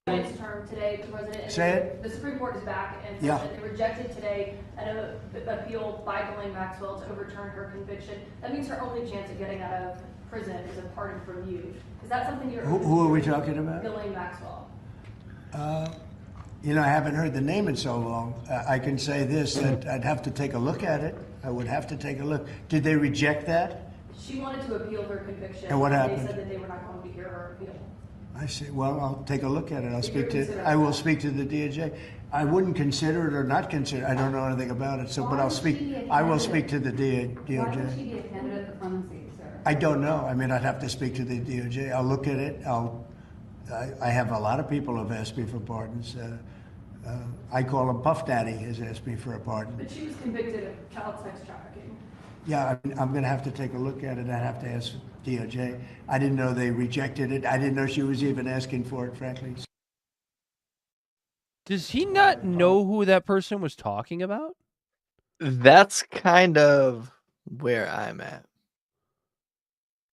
His term today, the president. Say it. The Supreme Court is back and said that they rejected today an appeal by Ghislaine Maxwell to overturn her conviction. That means her only chance of getting out of prison is a pardon from you. Is that something you're? Who are we talking about? Ghislaine Maxwell. I haven't heard the name in so long. I can say this, that I'd have to take a look at it. I would have to take a look. Did they reject that? She wanted to appeal her conviction. And what happened? They said that they were not going to hear her appeal. I see. Well, I'll take a look at it. I will speak to the DOJ. I wouldn't consider it or not consider it. I don't know anything about it. So, but I will speak to the DOJ. Why would she be a candidate for clemency, sir? I don't know. I mean, I'd have to speak to the DOJ. I'll look at it. I have a lot of people who have asked me for pardons. I call him Puff Daddy has asked me for a pardon. But she was convicted of child sex trafficking. Yeah, I'm going to have to take a look at it. I'd have to ask DOJ. I didn't know they rejected it. I didn't know she was even asking for it, frankly. Does he not know who that person was talking about? That's kind of where I'm at.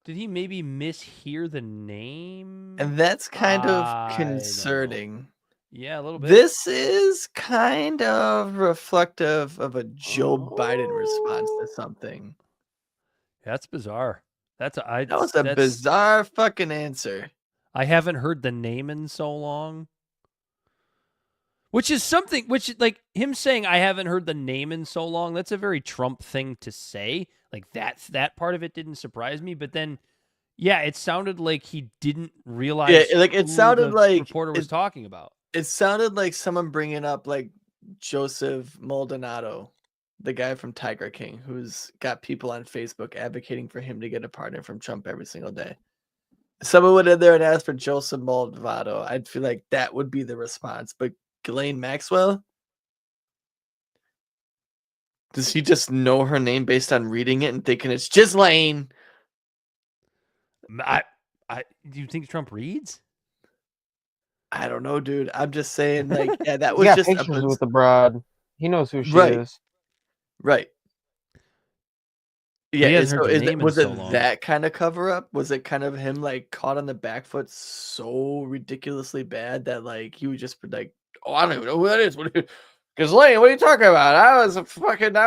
Did he maybe mishear the name? And that's kind of concerning. Yeah, a little bit. This is kind of reflective of a Joe Biden response to something. That's bizarre. That was a bizarre fucking answer. I haven't heard the name in so long. Which is something, like him saying, I haven't heard the name in so long. That's a very Trump thing to say. Like that part of it didn't surprise me. But then, yeah, it sounded like he didn't realize. Yeah, like it sounded the like reporter was talking about. It sounded like someone bringing up like Joseph Maldonado the guy from Tiger King, who's got people on Facebook advocating for him to get a pardon from Trump every single day. If someone went in there and asked for Joseph Maldonado, I'd feel like that would be the response. But Ghislaine Maxwell, does he just know her name based on reading it and thinking it's Ghislaine? Do you think Trump reads? I don't know, dude. I'm just saying, like, yeah, that was He got just pictures with the broad. He knows who she Right. is. Right. Yeah, He hasn't heard the is name in was so it long. that kind of cover up? Was it kind of him like caught on the back foot so ridiculously bad that like he would just be like, oh, I don't even know who that is. Ghislaine, what are you talking about? I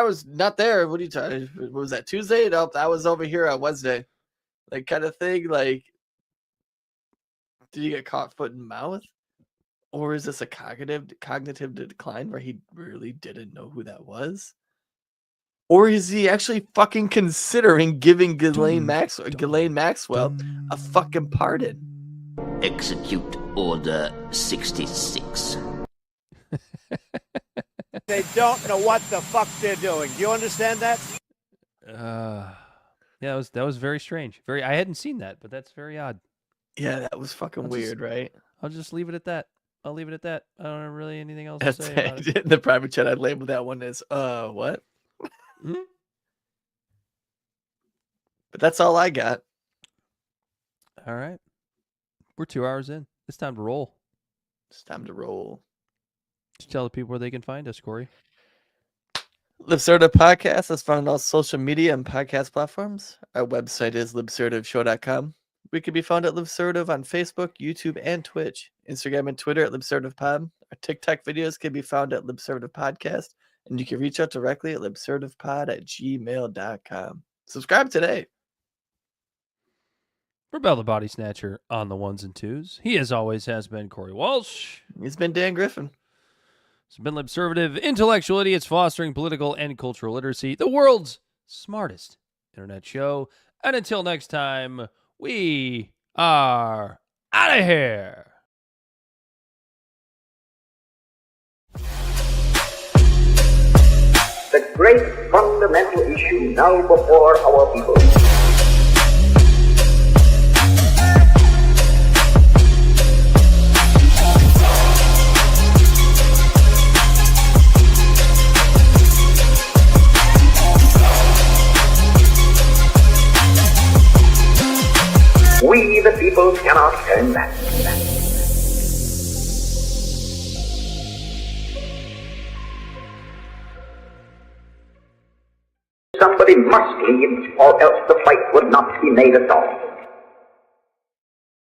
was not there. What are you talking? Was that Tuesday? Nope, I was over here on Wednesday. Like kind of thing. Like, did he get caught foot in mouth? Or is this a cognitive decline where he really didn't know who that was? Or is he actually fucking considering giving Ghislaine Maxwell a fucking pardon? Execute Order 66. They don't know what the fuck they're doing. Do you understand that? Yeah, that was very strange. I hadn't seen that, but that's very odd. Yeah, that was fucking weird, right? I'll just leave it at that. I don't have really anything else That's to say about it. in the private chat. I'd label that one as what? But that's all I got. All right. We're 2 hours in. It's time to roll. Just tell the people where they can find us, Corey. Libservative Podcast is found on all social media and podcast platforms. Our website is libservativeshow.com. We can be found at Libservative on Facebook, YouTube, and Twitch. Instagram and Twitter at LibservativePod. Our TikTok videos can be found at Libservative Podcast. And you can reach out directly at libservativepod@gmail.com. Subscribe today. For Bell the Body Snatcher on the ones and twos, he as always has been Corey Walsh. He's been Dan Griffin. It's been Libservative, intellectual idiots fostering political and cultural literacy, the world's smartest internet show. And until next time, we are out of here. The great fundamental issue now before our people. We, the people, cannot turn back. Somebody must lead, or else the fight would not be made at all.